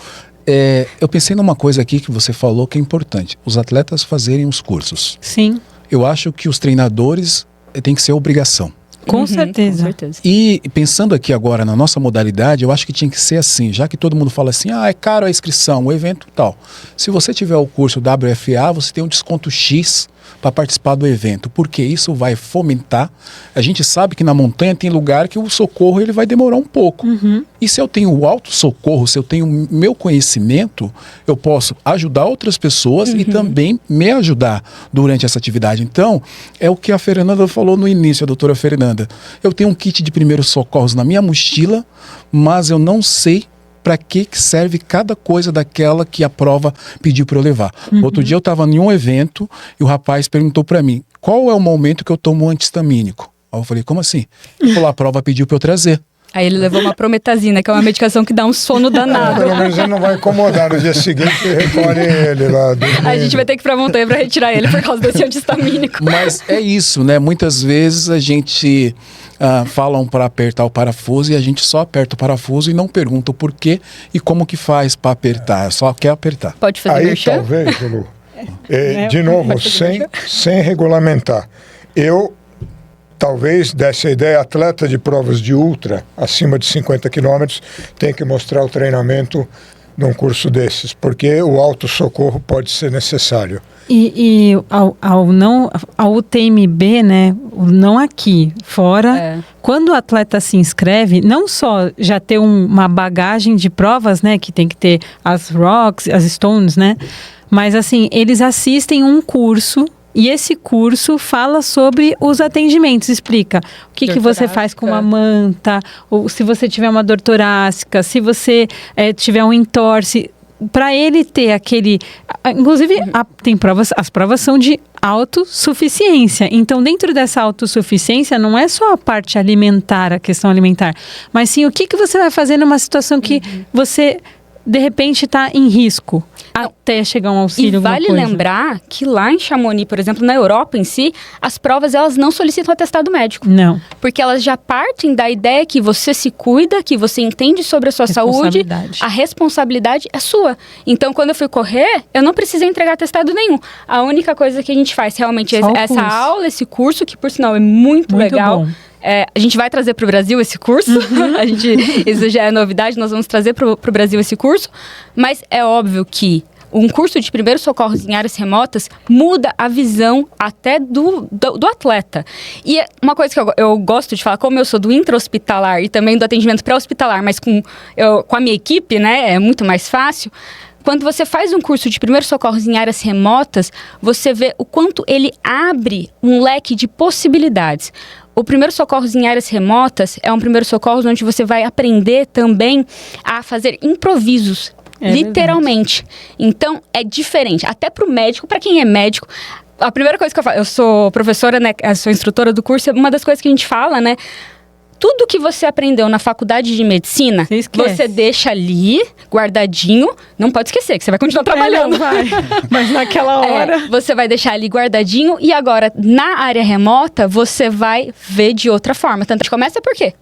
Eu pensei numa coisa aqui que você falou que é importante. Os atletas fazerem os cursos. Sim. Eu acho que os treinadores tem que ser obrigação. Com certeza. E pensando aqui agora na nossa modalidade, eu acho que tinha que ser assim, já que todo mundo fala assim, é caro a inscrição, o evento tal. Se você tiver o curso WFA, você tem um desconto X para participar do evento, porque isso vai fomentar. A gente sabe que na montanha tem lugar que o socorro ele vai demorar um pouco. Uhum. E se eu tenho o auto-socorro, se eu tenho meu conhecimento, eu posso ajudar outras pessoas e também me ajudar durante essa atividade. Então, é o que a Fernanda falou no início, a doutora Fernanda. Eu tenho um kit de primeiros socorros na minha mochila, mas eu não sei para que serve cada coisa daquela que a prova pediu para eu levar. Outro dia eu estava em um evento e o rapaz perguntou para mim, qual é o momento que eu tomo anti-histamínico? Aí eu falei, como assim? Ele falou, a prova pediu para eu trazer. Aí ele levou uma prometazina, que é uma medicação que dá um sono danado. Pelo menos ele não vai incomodar. No dia seguinte recolhe ele lá. A gente vai ter que ir pra montanha para retirar ele por causa desse anti-histamínico. Mas é isso, né? Muitas vezes a gente falam para apertar o parafuso e a gente só aperta o parafuso e não pergunta o porquê e como que faz para apertar. Só quer apertar. Pode fazer aí merchan? Talvez, Lu, de novo, sem regulamentar. Eu talvez desse a ideia, atleta de provas de ultra, acima de 50 quilômetros, tem que mostrar o treinamento num curso desses, porque o auto-socorro pode ser necessário. E ao UTMB, né, não aqui, fora, quando o atleta se inscreve, não só já ter uma bagagem de provas, né, que tem que ter as rocks, as stones, né, mas assim, eles assistem um curso. E esse curso fala sobre os atendimentos, explica o que você faz com uma manta, ou se você tiver uma dor torácica, se você tiver um entorse, para ele ter aquele... Inclusive, tem provas, as provas são de autossuficiência. Então, dentro dessa autossuficiência, não é só a parte alimentar, a questão alimentar, mas sim o que você vai fazer numa situação que você, de repente, está em risco. Até chegar um auxílio, e vale lembrar que lá em Chamonix, por exemplo, na Europa em si, as provas elas não solicitam atestado médico. Não. Porque elas já partem da ideia que você se cuida, que você entende sobre a sua saúde, a responsabilidade é sua. Então, quando eu fui correr, eu não precisei entregar atestado nenhum. A única coisa que a gente faz realmente é essa aula, esse curso, que por sinal é muito legal. Bom. A gente vai trazer para o Brasil esse curso, isso já é novidade, nós vamos trazer para o Brasil esse curso, mas é óbvio que um curso de primeiros socorros em áreas remotas muda a visão até do atleta. E uma coisa que eu gosto de falar, como eu sou do intra-hospitalar e também do atendimento pré-hospitalar, mas com a minha equipe, né, é muito mais fácil. Quando você faz um curso de primeiros socorros em áreas remotas, você vê o quanto ele abre um leque de possibilidades. O primeiro socorros em áreas remotas é um primeiro socorros onde você vai aprender também a fazer improvisos, literalmente. Verdade. Então, é diferente. Até para o médico, para quem é médico, a primeira coisa que eu falo, eu sou professora, né, eu sou instrutora do curso, uma das coisas que a gente fala, né, tudo que você aprendeu na faculdade de medicina, você deixa ali, guardadinho. Não pode esquecer, que você vai continuar trabalhando. Não vai. Mas naquela hora... você vai deixar ali guardadinho. E agora, na área remota, você vai ver de outra forma. Tanto que começa por quê?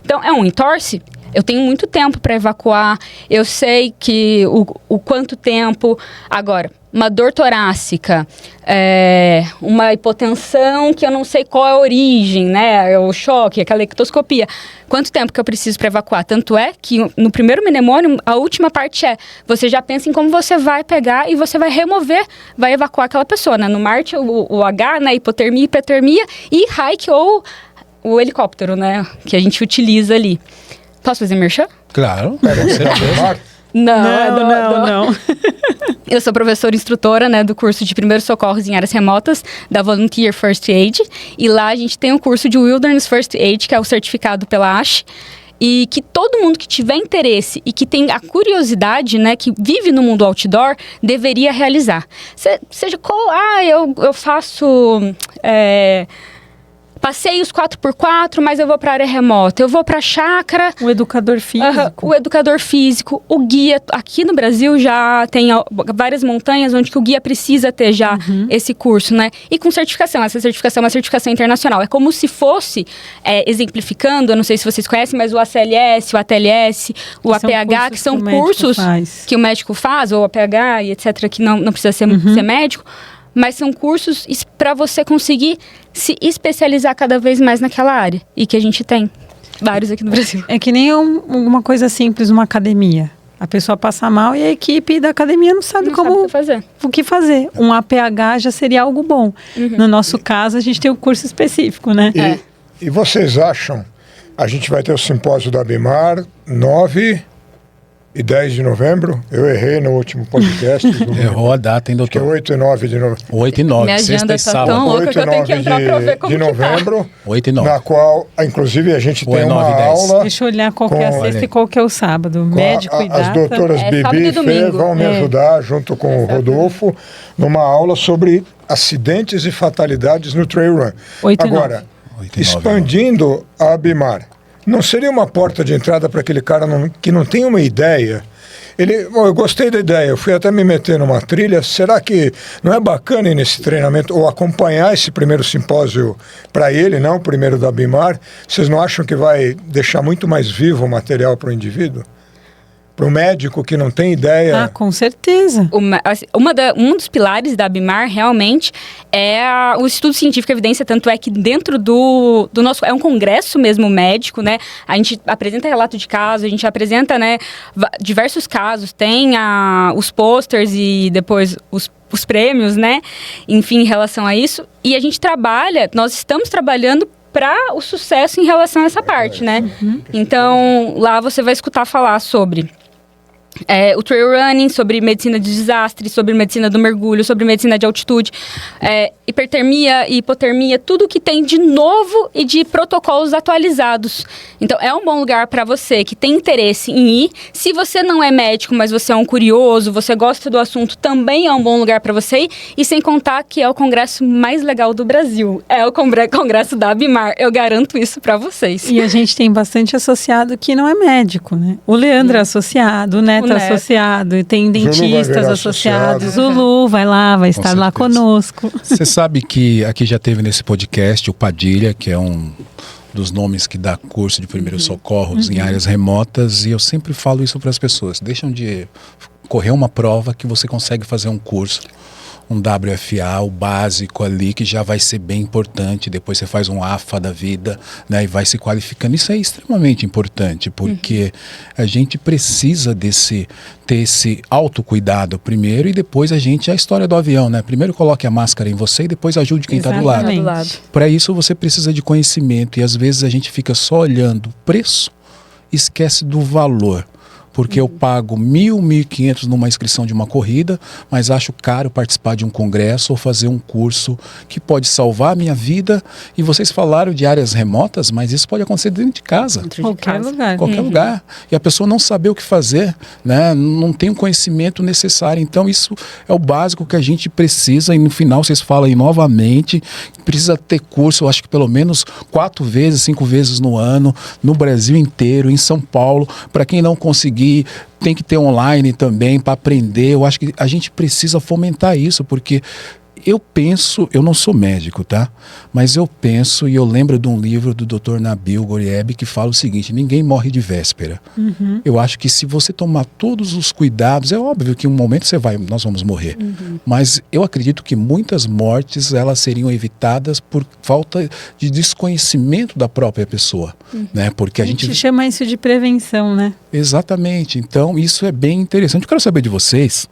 Então, é um entorse. Eu tenho muito tempo para evacuar. Eu sei que o quanto tempo... Agora, uma dor torácica, uma hipotensão que eu não sei qual é a origem, né? O choque, aquela ectoscopia. Quanto tempo que eu preciso para evacuar? Tanto é que no primeiro mnemônio, a última parte você já pensa em como você vai pegar e você vai remover, vai evacuar aquela pessoa, né? No Marte, o H, né? Hipotermia, hipertermia e hike ou o helicóptero, né? Que a gente utiliza ali. Posso fazer merchan? Claro, com certeza. Não. Eu sou professora instrutora, né, do curso de primeiros socorros em áreas remotas da Volunteer First Aid. E lá a gente tem um curso de Wilderness First Aid, que é o certificado pela ASH. E que todo mundo que tiver interesse e que tem a curiosidade, né, que vive no mundo outdoor, deveria realizar. Seja qual... eu faço... passeios 4x4, mas eu vou para área remota. Eu vou para chácara. O educador físico. O educador físico. O guia. Aqui no Brasil já tem várias montanhas onde que o guia precisa ter já esse curso, né? E com certificação. Essa certificação é uma certificação internacional. É como se fosse, exemplificando, eu não sei se vocês conhecem, mas o ACLS, o ATLS, o APH, que são cursos que o médico faz, ou APH e etc., que não precisa ser médico. Mas são cursos para você conseguir se especializar cada vez mais naquela área. E que a gente tem vários aqui no Brasil. É que nem uma coisa simples, uma academia. A pessoa passa mal e a equipe da academia não sabe o que fazer. Um APH já seria algo bom. No nosso caso, a gente tem um curso específico, né? E vocês acham, a gente vai ter o simpósio da Abimar, 9 e 10 de novembro, eu errei no último podcast. Errou a data, hein, doutor? Que é 8 e 9 de novembro. 8 e 9, minha sexta e sábado. Tão louca que eu tenho que entrar pra ver como de novembro, tá. 8 e 9. Na qual, inclusive, a gente tem uma aula... Deixa eu olhar qual que é a sexta e qual que é o sábado. Médico e data. As doutoras Bibi e Fê vão me ajudar, junto com o Rodolfo, numa aula sobre acidentes e fatalidades no trail run. 8 e 9. Agora, expandindo a Abimar, não seria uma porta de entrada para aquele cara que não tem uma ideia? Eu gostei da ideia, eu fui até me meter numa trilha. Será que não é bacana ir nesse treinamento ou acompanhar esse primeiro simpósio para ele, não o primeiro da Abimar? Vocês não acham que vai deixar muito mais vivo o material para o indivíduo? Para o médico que não tem ideia... com certeza. Um dos pilares da Abimar, realmente, é o estudo científico e evidência, tanto é que dentro do nosso... É um congresso mesmo médico, né? A gente apresenta relato de caso, a gente apresenta, né, diversos casos, tem os posters e depois os prêmios, né? Enfim, em relação a isso. E a gente nós estamos trabalhando para o sucesso em relação a essa parte, né? Então, lá você vai escutar falar sobre... o trail running, sobre medicina de desastre, sobre medicina do mergulho, sobre medicina de altitude, hipertermia e hipotermia, tudo que tem de novo e de protocolos atualizados. Então, é um bom lugar para você que tem interesse em ir. Se você não é médico, mas você é um curioso, você gosta do assunto, também é um bom lugar para você ir. E sem contar que é o congresso mais legal do Brasil. É o congresso da Abimar. Eu garanto isso para vocês. E a gente tem bastante associado que não é médico, né? O Leandro é associado, o Neto é associado, e tem dentistas associados. Zulu vai lá, vai estar lá conosco. Você sabe que aqui já teve nesse podcast o Padilha, que é um dos nomes que dá curso de primeiros socorros em áreas remotas, e eu sempre falo isso para as pessoas: deixam de correr uma prova que você consegue fazer um curso, um WFA, o básico ali, que já vai ser bem importante. Depois você faz um AFA da vida, né, e vai se qualificando. Isso é extremamente importante, porque a gente precisa ter esse autocuidado primeiro, e depois a história do avião, né? Primeiro coloque a máscara em você e depois ajude quem está do lado. Para isso você precisa de conhecimento, e às vezes a gente fica só olhando o preço, esquece do valor. Porque eu pago 1.000, 1.500 numa inscrição de uma corrida, mas acho caro participar de um congresso ou fazer um curso que pode salvar a minha vida. E vocês falaram de áreas remotas, mas isso pode acontecer dentro de casa. Qualquer lugar. Qualquer lugar. E a pessoa não saber o que fazer, né? Não tem o conhecimento necessário. Então isso é o básico que a gente precisa. E no final vocês falam aí novamente, precisa ter curso, eu acho que pelo menos 4 vezes, 5 vezes no ano, no Brasil inteiro, em São Paulo. Para quem não conseguir, tem que ter online também para aprender. Eu acho que a gente precisa fomentar isso, porque eu penso, eu não sou médico, tá? Mas eu penso, e eu lembro de um livro do Dr. Nabil Goreb que fala o seguinte: ninguém morre de véspera. Eu acho que se você tomar todos os cuidados, é óbvio que em um momento nós vamos morrer. Mas eu acredito que muitas mortes, elas seriam evitadas por falta de desconhecimento da própria pessoa, né? Porque a gente chama isso de prevenção, né? Exatamente. Então, isso é bem interessante. Eu quero saber de vocês,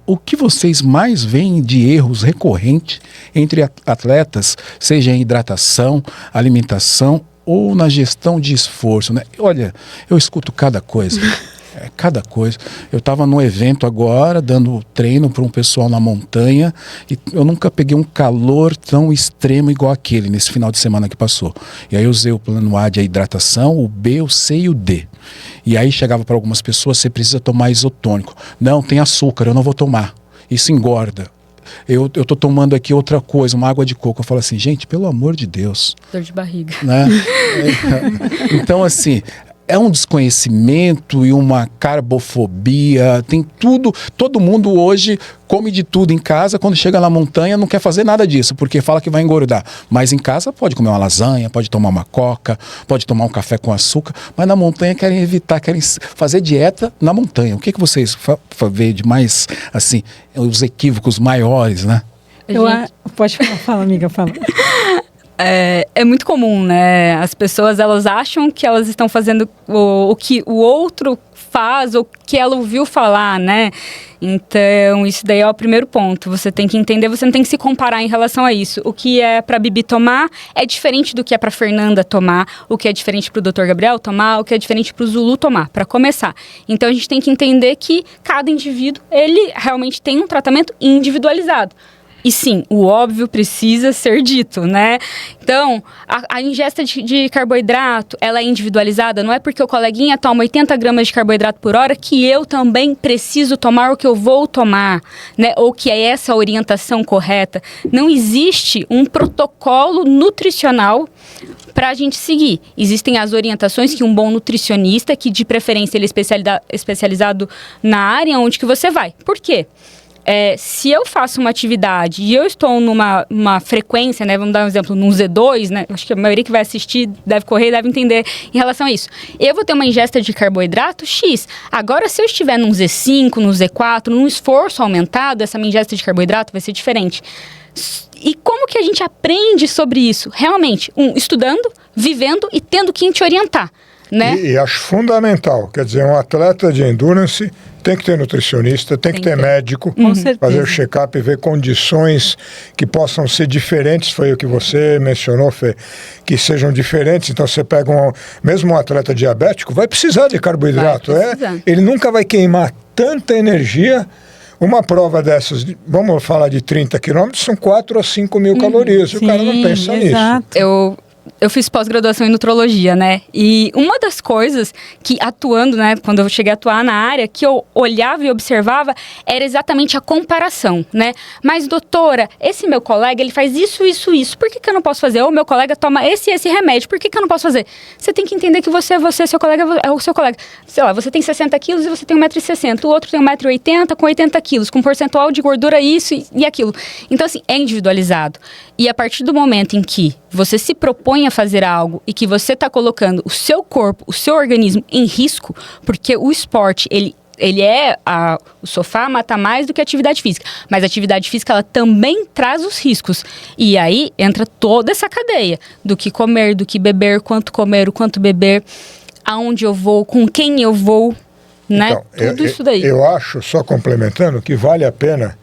o que vocês mais veem de erros recorrentes entre atletas, seja em hidratação, alimentação ou na gestão de esforço, né? Olha, eu escuto cada coisa. Cada coisa. Eu estava num evento agora, dando treino para um pessoal na montanha, e eu nunca peguei um calor tão extremo igual aquele, nesse final de semana que passou. E aí eu usei o plano A de hidratação, o B, o C e o D. E aí chegava para algumas pessoas: você precisa tomar isotônico. Não, tem açúcar, eu não vou tomar. Isso engorda. Eu tô tomando aqui outra coisa, uma água de coco. Eu falo assim: gente, pelo amor de Deus. Dor de barriga. Né? Então, assim, é um desconhecimento e uma carbofobia, tem tudo. Todo mundo hoje come de tudo em casa, quando chega na montanha não quer fazer nada disso, porque fala que vai engordar. Mas em casa pode comer uma lasanha, pode tomar uma coca, pode tomar um café com açúcar, mas na montanha querem evitar, querem fazer dieta na montanha. O que vocês veem de mais, assim, os equívocos maiores, né? Pode falar, fala, amiga, fala. É muito comum, né? As pessoas, elas acham que elas estão fazendo o que o outro faz, ou que ela ouviu falar, né? Então, isso daí é o primeiro ponto. Você tem que entender, você não tem que se comparar em relação a isso. O que é para Bibi tomar é diferente do que é para Fernanda tomar, o que é diferente para o Dr. Gabriel tomar, o que é diferente para o Zulu tomar, para começar. Então, a gente tem que entender que cada indivíduo, ele realmente tem um tratamento individualizado. E sim, o óbvio precisa ser dito, né? Então, a ingesta de carboidrato, ela é individualizada. Não é porque o coleguinha toma 80 gramas de carboidrato por hora que eu também preciso tomar o que eu vou tomar, né? Ou que é essa a orientação correta. Não existe um protocolo nutricional para a gente seguir. Existem as orientações que um bom nutricionista, que de preferência ele é especializado na área onde que você vai. Por quê? Se eu faço uma atividade e eu estou numa frequência, né, vamos dar um exemplo, num Z2, né, acho que a maioria que vai assistir deve correr, deve entender em relação a isso. Eu vou ter uma ingesta de carboidrato X. Agora, se eu estiver num Z5, num Z4, num esforço aumentado, essa minha ingesta de carboidrato vai ser diferente. E como que a gente aprende sobre isso? Realmente, estudando, vivendo e tendo quem te orientar. né? E acho fundamental, quer dizer, um atleta de endurance tem que ter nutricionista, tem que ter médico, Com certeza. fazer o check-up e ver condições que possam ser diferentes, foi o que você mencionou, Fê, que sejam diferentes. Então você pega mesmo um atleta diabético, vai precisar de carboidrato, Vai precisar. ele nunca vai queimar tanta energia. Uma prova dessas, vamos falar de 30 quilômetros, são 4 a 5 mil calorias, e o cara não pensa nisso. Exato. Eu fiz pós-graduação em nutrologia, né? E uma das coisas que atuando, né, quando eu cheguei a atuar na área, que eu olhava e observava, era exatamente a comparação, né? Mas, doutora, esse meu colega, ele faz isso, isso, isso. Por que eu não posso fazer? Ou meu colega toma esse remédio. Por que eu não posso fazer? Você tem que entender que você é você, seu colega é o seu colega. Sei lá, você tem 60 quilos e você tem 1,60 m. O outro tem 1,80 m com 80 quilos, com percentual de gordura isso e aquilo. Então, assim, é individualizado. E a partir do momento em que você se propõe a fazer algo e que você está colocando o seu corpo, o seu organismo em risco, porque o esporte, o sofá mata mais do que a atividade física, mas a atividade física, ela também traz os riscos. E aí entra toda essa cadeia do que comer, do que beber, quanto comer, o quanto beber, aonde eu vou, com quem eu vou, né? Então, Tudo isso daí. Eu acho, só complementando, que vale a pena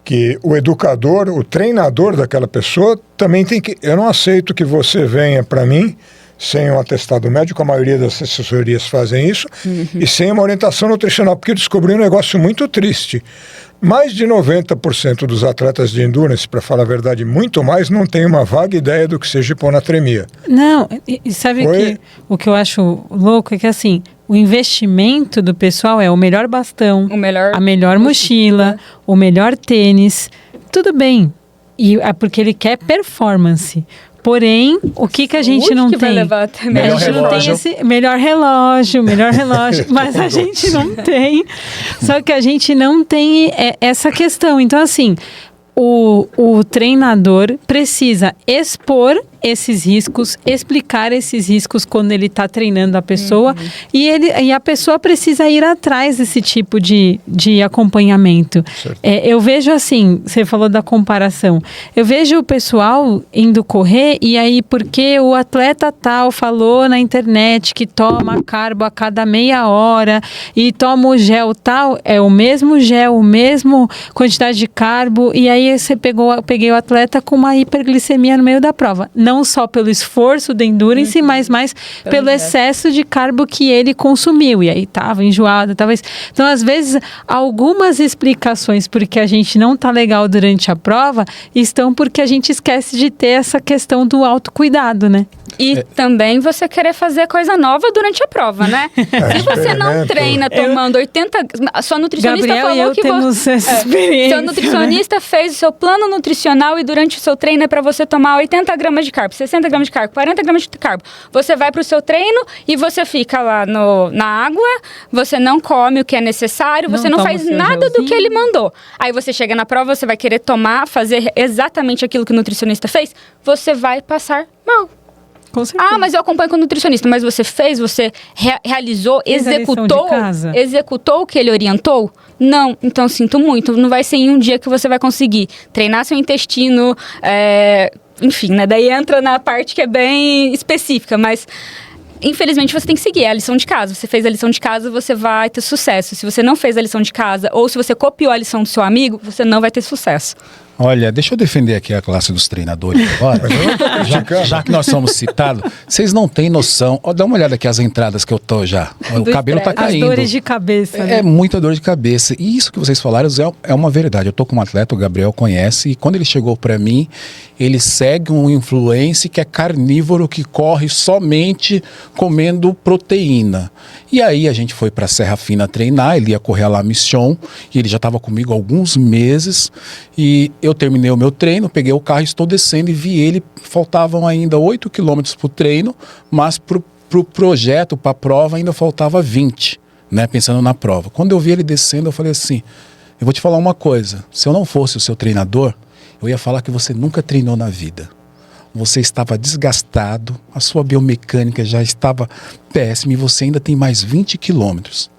que o educador, o treinador daquela pessoa também tem que... Eu não aceito que você venha para mim sem um atestado médico, a maioria das assessorias fazem isso, e sem uma orientação nutricional, porque eu descobri um negócio muito triste. Mais de 90% dos atletas de endurance, para falar a verdade, muito mais, não tem uma vaga ideia do que seja hiponatremia. Não, e sabe que o que eu acho louco é que assim, o investimento do pessoal é o melhor bastão, a melhor mochila, o melhor tênis, tudo bem, e é porque ele quer performance. Porém, o que a gente não tem? A gente não tem esse melhor relógio, mas a gente não tem. Só que a gente não tem essa questão. Então, assim, o treinador precisa expor esses riscos, explicar esses riscos quando ele está treinando a pessoa, e a pessoa precisa ir atrás desse tipo de acompanhamento. Eu vejo assim, você falou da comparação, eu vejo o pessoal indo correr e aí porque o atleta tal falou na internet que toma carbo a cada meia hora e toma o gel tal, é o mesmo gel, o mesmo quantidade de carbo, e aí você peguei o atleta com uma hiperglicemia no meio da prova. Não só pelo esforço da endurance, mas mais pelo excesso de carbo que ele consumiu. E aí estava enjoado, talvez. Então, às vezes, algumas explicações porque a gente não está legal durante a prova estão porque a gente esquece de ter essa questão do autocuidado, né? E também você querer fazer coisa nova durante a prova, né? Se você não treina tomando 80... Sua nutricionista Gabriel falou e eu que temos essa experiência. Seu nutricionista fez o seu plano nutricional e durante o seu treino é para você tomar 80 gramas de carbo, 60 gramas de carbo, 40 gramas de carbo. Você vai para o seu treino e você fica lá na água, você não come o que é necessário, você não faz nada do que ele mandou. Aí você chega na prova, você vai querer fazer exatamente aquilo que o nutricionista fez, você vai passar mal. Mas eu acompanho com o nutricionista. Mas você fez, você realizou, executou o que ele orientou? Não, então sinto muito. Não vai ser em um dia que você vai conseguir treinar seu intestino, enfim, né? Daí entra na parte que é bem específica, mas... Infelizmente, você tem que seguir a lição de casa. Você fez a lição de casa, você vai ter sucesso. Se você não fez a lição de casa, ou se você copiou a lição do seu amigo, você não vai ter sucesso. Olha, deixa eu defender aqui a classe dos treinadores agora. já que nós somos citados, vocês não têm noção. Dá uma olhada aqui as entradas que eu tô já. O cabelo tá caindo. As dores de cabeça, né? É muita dor de cabeça. E isso que vocês falaram é uma verdade. Eu tô com um atleta, o Gabriel conhece, e quando ele chegou para mim, ele segue um influencer que é carnívoro, que corre somente comendo proteína. E aí a gente foi para Serra Fina treinar, ele ia correr lá Mission, e ele já estava comigo há alguns meses, e eu terminei o meu treino, peguei o carro, estou descendo e vi ele, faltavam ainda 8 quilômetros para o treino, mas para o projeto, para a prova, ainda faltava 20, né, pensando na prova. Quando eu vi ele descendo, eu falei assim, eu vou te falar uma coisa, se eu não fosse o seu treinador, eu ia falar que você nunca treinou na vida. Você estava desgastado, a sua biomecânica já estava péssima e você ainda tem mais 20 quilômetros.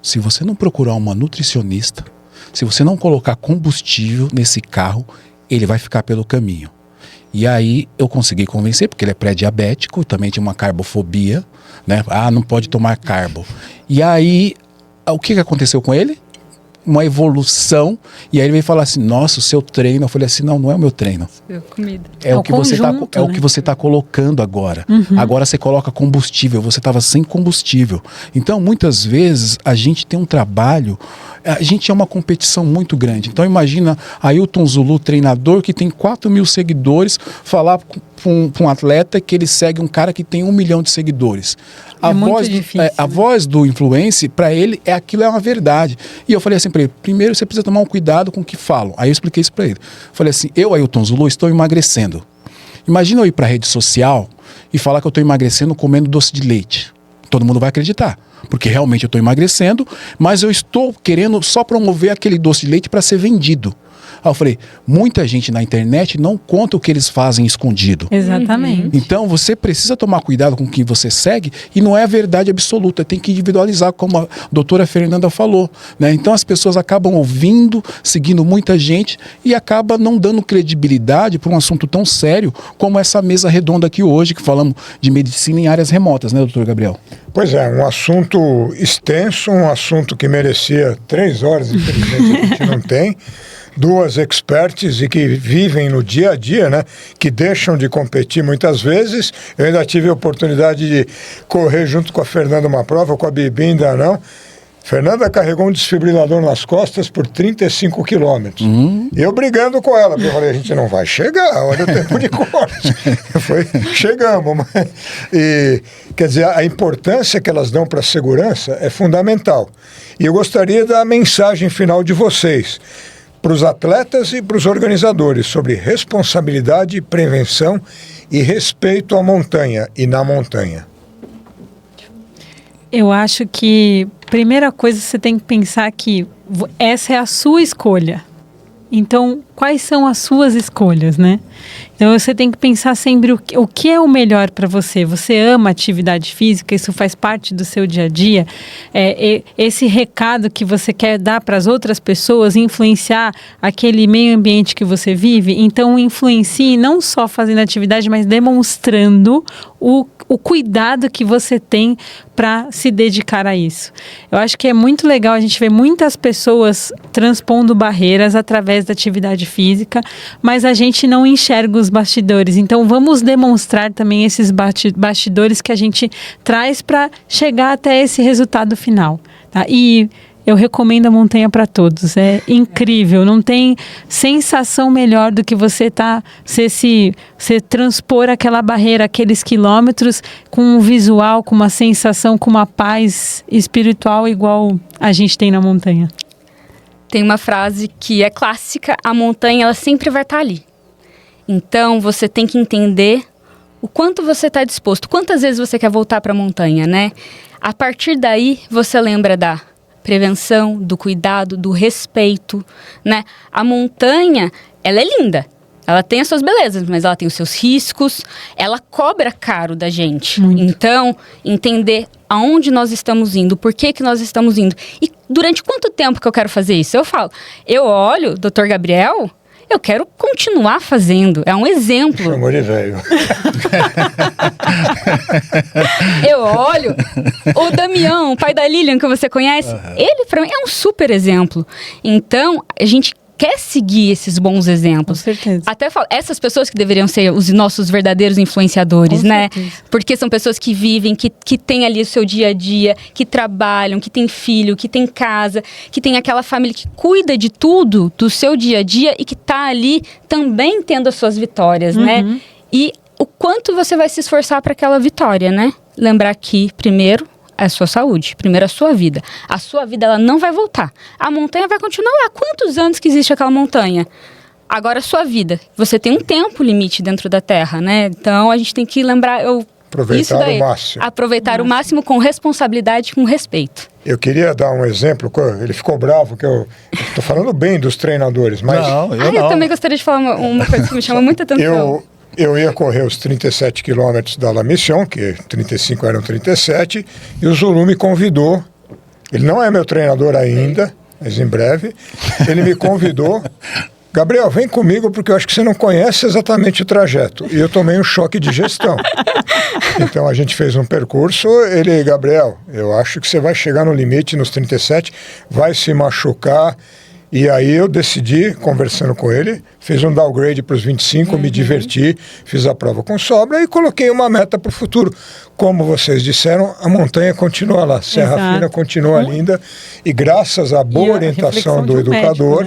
Se você não procurar uma nutricionista, se você não colocar combustível nesse carro, ele vai ficar pelo caminho. E aí eu consegui convencer, porque ele é pré-diabético, também tinha uma carbofobia, né? Ah, não pode tomar carbo. E aí, o que aconteceu com ele? Uma evolução, e aí ele veio falar assim, nossa, o seu treino. Eu falei assim, não é o meu treino. Comida. É o que você tá, conjunto, é o que você tá colocando agora. Agora você coloca combustível, você estava sem combustível. Então, muitas vezes, a gente tem um trabalho, a gente é uma competição muito grande. Então, imagina Ailton Zulu, treinador que tem 4.000 seguidores, falar para um atleta que ele segue um cara que tem 1 milhão de seguidores. Muito difícil, a né? voz do influencer, para ele, aquilo é uma verdade. E eu falei assim para ele, primeiro você precisa tomar um cuidado com o que falam. Aí eu expliquei isso para ele. Falei assim, eu, Ailton Zulu, estou emagrecendo. Imagina eu ir para a rede social e falar que eu estou emagrecendo comendo doce de leite. Todo mundo vai acreditar, porque realmente eu estou emagrecendo, mas eu estou querendo só promover aquele doce de leite para ser vendido. Aí eu falei, muita gente na internet não conta o que eles fazem escondido. Exatamente. Então você precisa tomar cuidado com quem você segue, e não é a verdade absoluta, tem que individualizar, como a doutora Fernanda falou, né? Então as pessoas acabam ouvindo, seguindo muita gente e acaba não dando credibilidade para um assunto tão sério como essa mesa redonda aqui hoje, que falamos de medicina em áreas remotas, né, doutor Gabriel? Pois é, um assunto extenso, um assunto que merecia 3 horas, infelizmente a gente não tem. 2 experts e que vivem no dia a dia, né? Que deixam de competir muitas vezes. Eu ainda tive a oportunidade de correr junto com a Fernanda uma prova, com a Bibi ainda não. Fernanda carregou um desfibrilador nas costas por 35 quilômetros. Eu brigando com ela, porque eu falei, a gente não vai chegar, olha o tempo de corte. Chegamos. E, quer dizer, a importância que elas dão para a segurança é fundamental. E eu gostaria da mensagem final de vocês, para os atletas e para os organizadores, sobre responsabilidade, prevenção e respeito à montanha e na montanha. Eu acho que, primeira coisa, você tem que pensar que essa é a sua escolha. Então, quais são as suas escolhas, né? Então, você tem que pensar sempre o que é o melhor para você. Você ama atividade física, isso faz parte do seu dia a dia. Esse recado que você quer dar para as outras pessoas, influenciar aquele meio ambiente que você vive. Então, influencie não só fazendo atividade, mas demonstrando o cuidado que você tem para se dedicar a isso. Eu acho que é muito legal a gente ver muitas pessoas transpondo barreiras através da atividade física, mas a gente não enxerga os bastidores. Então vamos demonstrar também esses bastidores que a gente traz para chegar até esse resultado final, tá? E eu recomendo a montanha para todos. É incrível. Não tem sensação melhor do que você transpor aquela barreira, aqueles quilômetros, com um visual, com uma sensação, com uma paz espiritual igual a gente tem na montanha. Tem uma frase que é clássica, a montanha ela sempre vai estar ali. Então você tem que entender o quanto você está disposto, quantas vezes você quer voltar para a montanha, né? A partir daí você lembra da prevenção, do cuidado, do respeito, né? A montanha, ela é linda. Ela tem as suas belezas, mas ela tem os seus riscos. Ela cobra caro da gente. Muito. Então, entender aonde nós estamos indo, por que nós estamos indo. E durante quanto tempo que eu quero fazer isso? Eu falo, eu olho, Dr. Gabriel, eu quero continuar fazendo. É um exemplo. Chamou de velho. Eu olho o Damião, o pai da Lilian, que você conhece, ele para mim é um super exemplo. Então, a gente quer seguir esses bons exemplos. Com certeza. Até falo, essas pessoas que deveriam ser os nossos verdadeiros influenciadores, Com né? certeza. Porque são pessoas que vivem, que têm ali o seu dia a dia, que trabalham, que têm filho, que têm casa, que tem aquela família que cuida de tudo do seu dia a dia e que tá ali também tendo as suas vitórias, né? E o quanto você vai se esforçar para aquela vitória, né? Lembrar que, primeiro, a sua saúde, primeiro a sua vida. A sua vida, ela não vai voltar. A montanha vai continuar lá. Quantos anos que existe aquela montanha? Agora a sua vida. Você tem um tempo limite dentro da Terra, né? Então a gente tem que lembrar... Aproveitar o máximo. Aproveitar o máximo com responsabilidade e com respeito. Eu queria dar um exemplo, ele ficou bravo, que eu estou falando bem dos treinadores, mas Eu também gostaria de falar uma coisa que me chama muita atenção. Eu ia correr os 37 quilômetros da La Mission, que 35 eram 37, e o Zulu me convidou. Ele não é meu treinador ainda, mas em breve. Ele me convidou. Gabriel, vem comigo porque eu acho que você não conhece exatamente o trajeto. E eu tomei um choque de gestão. Então a gente fez um percurso, Gabriel, eu acho que você vai chegar no limite nos 37, vai se machucar. E aí eu decidi, conversando com ele, fiz um downgrade para os 25, me diverti, fiz a prova com sobra e coloquei uma meta para o futuro. Como vocês disseram, a montanha continua lá, Serra Fina continua linda e graças à boa orientação do educador,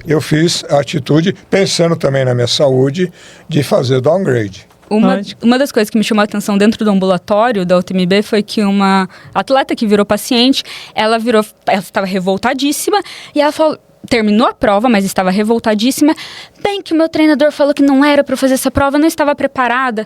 eu fiz a atitude, pensando também na minha saúde, de fazer o downgrade. Uma das coisas que me chamou a atenção dentro do ambulatório da UTMB foi que uma atleta que virou paciente, ela estava revoltadíssima e ela falou, terminou a prova, mas estava revoltadíssima. Bem que o meu treinador falou que não era para fazer essa prova, eu não estava preparada.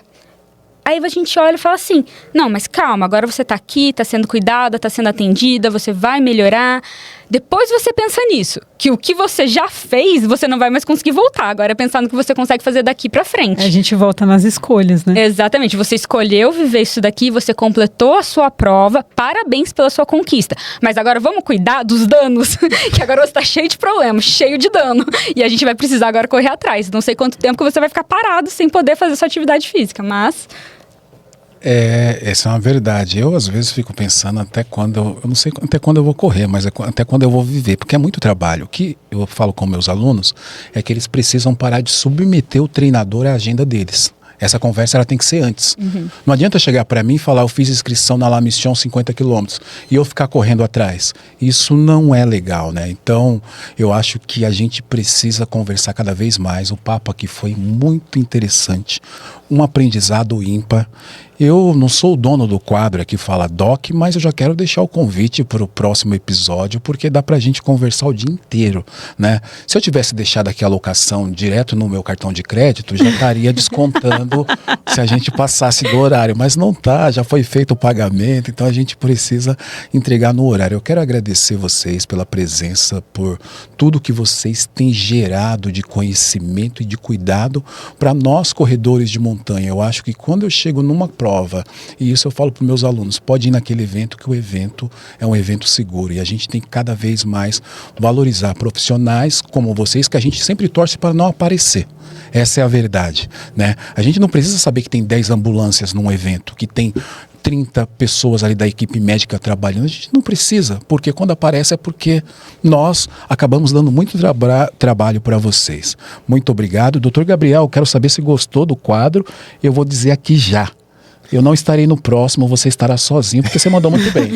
Aí a gente olha e fala assim, não, mas calma, agora você está aqui, está sendo cuidada, está sendo atendida, você vai melhorar. Depois você pensa nisso, que o que você já fez, você não vai mais conseguir voltar. Agora é pensar no que você consegue fazer daqui pra frente. A gente volta nas escolhas, né? Exatamente, você escolheu viver isso daqui, você completou a sua prova, parabéns pela sua conquista. Mas agora vamos cuidar dos danos, que agora você tá cheio de problemas, cheio de dano. E a gente vai precisar agora correr atrás. Não sei quanto tempo que você vai ficar parado sem poder fazer sua atividade física, mas... Essa é uma verdade. Eu, às vezes, fico pensando até quando, eu não sei até quando eu vou correr, mas até quando eu vou viver, porque é muito trabalho. O que eu falo com meus alunos é que eles precisam parar de submeter o treinador à agenda deles. Essa conversa ela tem que ser antes. Não adianta chegar para mim e falar, eu fiz inscrição na La Mission 50 quilômetros e eu ficar correndo atrás. Isso não é legal, né? Então, eu acho que a gente precisa conversar cada vez mais. O papo aqui foi muito interessante, um aprendizado ímpar. Eu não sou o dono do quadro aqui Fala Doc, mas eu já quero deixar o convite para o próximo episódio, porque dá pra gente conversar o dia inteiro, né? Se eu tivesse deixado aqui a alocação direto no meu cartão de crédito, já estaria descontando se a gente passasse do horário, mas não tá, já foi feito o pagamento, então a gente precisa entregar no horário. Eu quero agradecer vocês pela presença, por tudo que vocês têm gerado de conhecimento e de cuidado para nós corredores de montanha. Eu acho que quando eu chego numa prova, e isso eu falo para os meus alunos, pode ir naquele evento que o evento é um evento seguro e a gente tem que cada vez mais valorizar profissionais como vocês, que a gente sempre torce para não aparecer. Essa é a verdade, né? A gente não precisa saber que tem 10 ambulâncias num evento, que tem 30 pessoas ali da equipe médica trabalhando. A gente não precisa, porque quando aparece é porque nós acabamos dando muito trabalho para vocês. Muito obrigado. Dr. Gabriel, quero saber se gostou do quadro. Eu vou dizer aqui já. Eu não estarei no próximo, você estará sozinho, porque você mandou muito bem.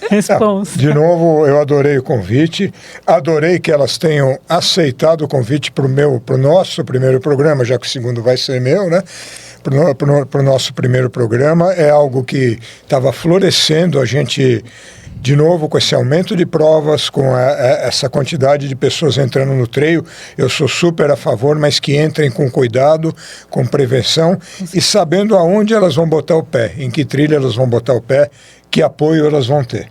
Responsa. De novo, eu adorei o convite, adorei que elas tenham aceitado o convite para o nosso primeiro programa, já que o segundo vai ser meu, né? Para o nosso primeiro programa. É algo que estava florescendo, a gente... De novo, com esse aumento de provas, com essa quantidade de pessoas entrando no trail, eu sou super a favor, mas que entrem com cuidado, com prevenção e sabendo aonde elas vão botar o pé, em que trilha elas vão botar o pé, que apoio elas vão ter.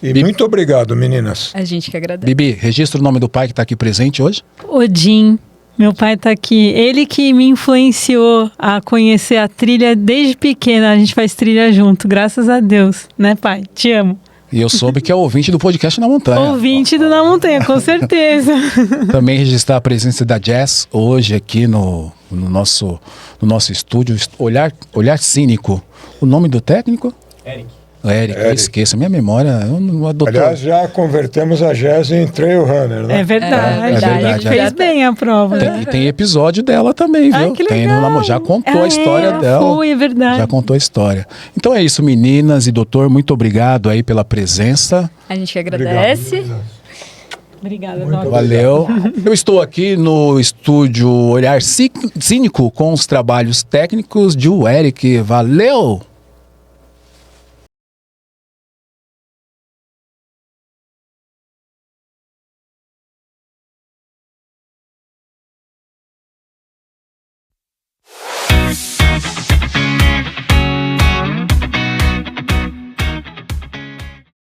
E muito obrigado, meninas. A gente que agradece. Bibi, registra o nome do pai que está aqui presente hoje. Odin. Meu pai tá aqui. Ele que me influenciou a conhecer a trilha desde pequena. A gente faz trilha junto, graças a Deus. Né, pai? Te amo. E eu soube que é ouvinte do podcast Na Montanha. Ouvinte do Na Montanha, com certeza. Também registrar a presença da Jess hoje aqui no nosso estúdio. Olhar Cínico. O nome do técnico? Eric. Eu esqueço. Minha memória... Aliás, já convertemos a Jess em trail runner, né? É verdade. A gente fez bem a prova. Tem episódio dela também, viu? Que legal. Já contou a história dela. Foi, é verdade. Já contou a história. Então é isso, meninas e doutor. Muito obrigado aí pela presença. A gente que agradece. Obrigada, Doc. Valeu. Eu estou aqui no estúdio Olhar Cínico com os trabalhos técnicos de Eric. Valeu!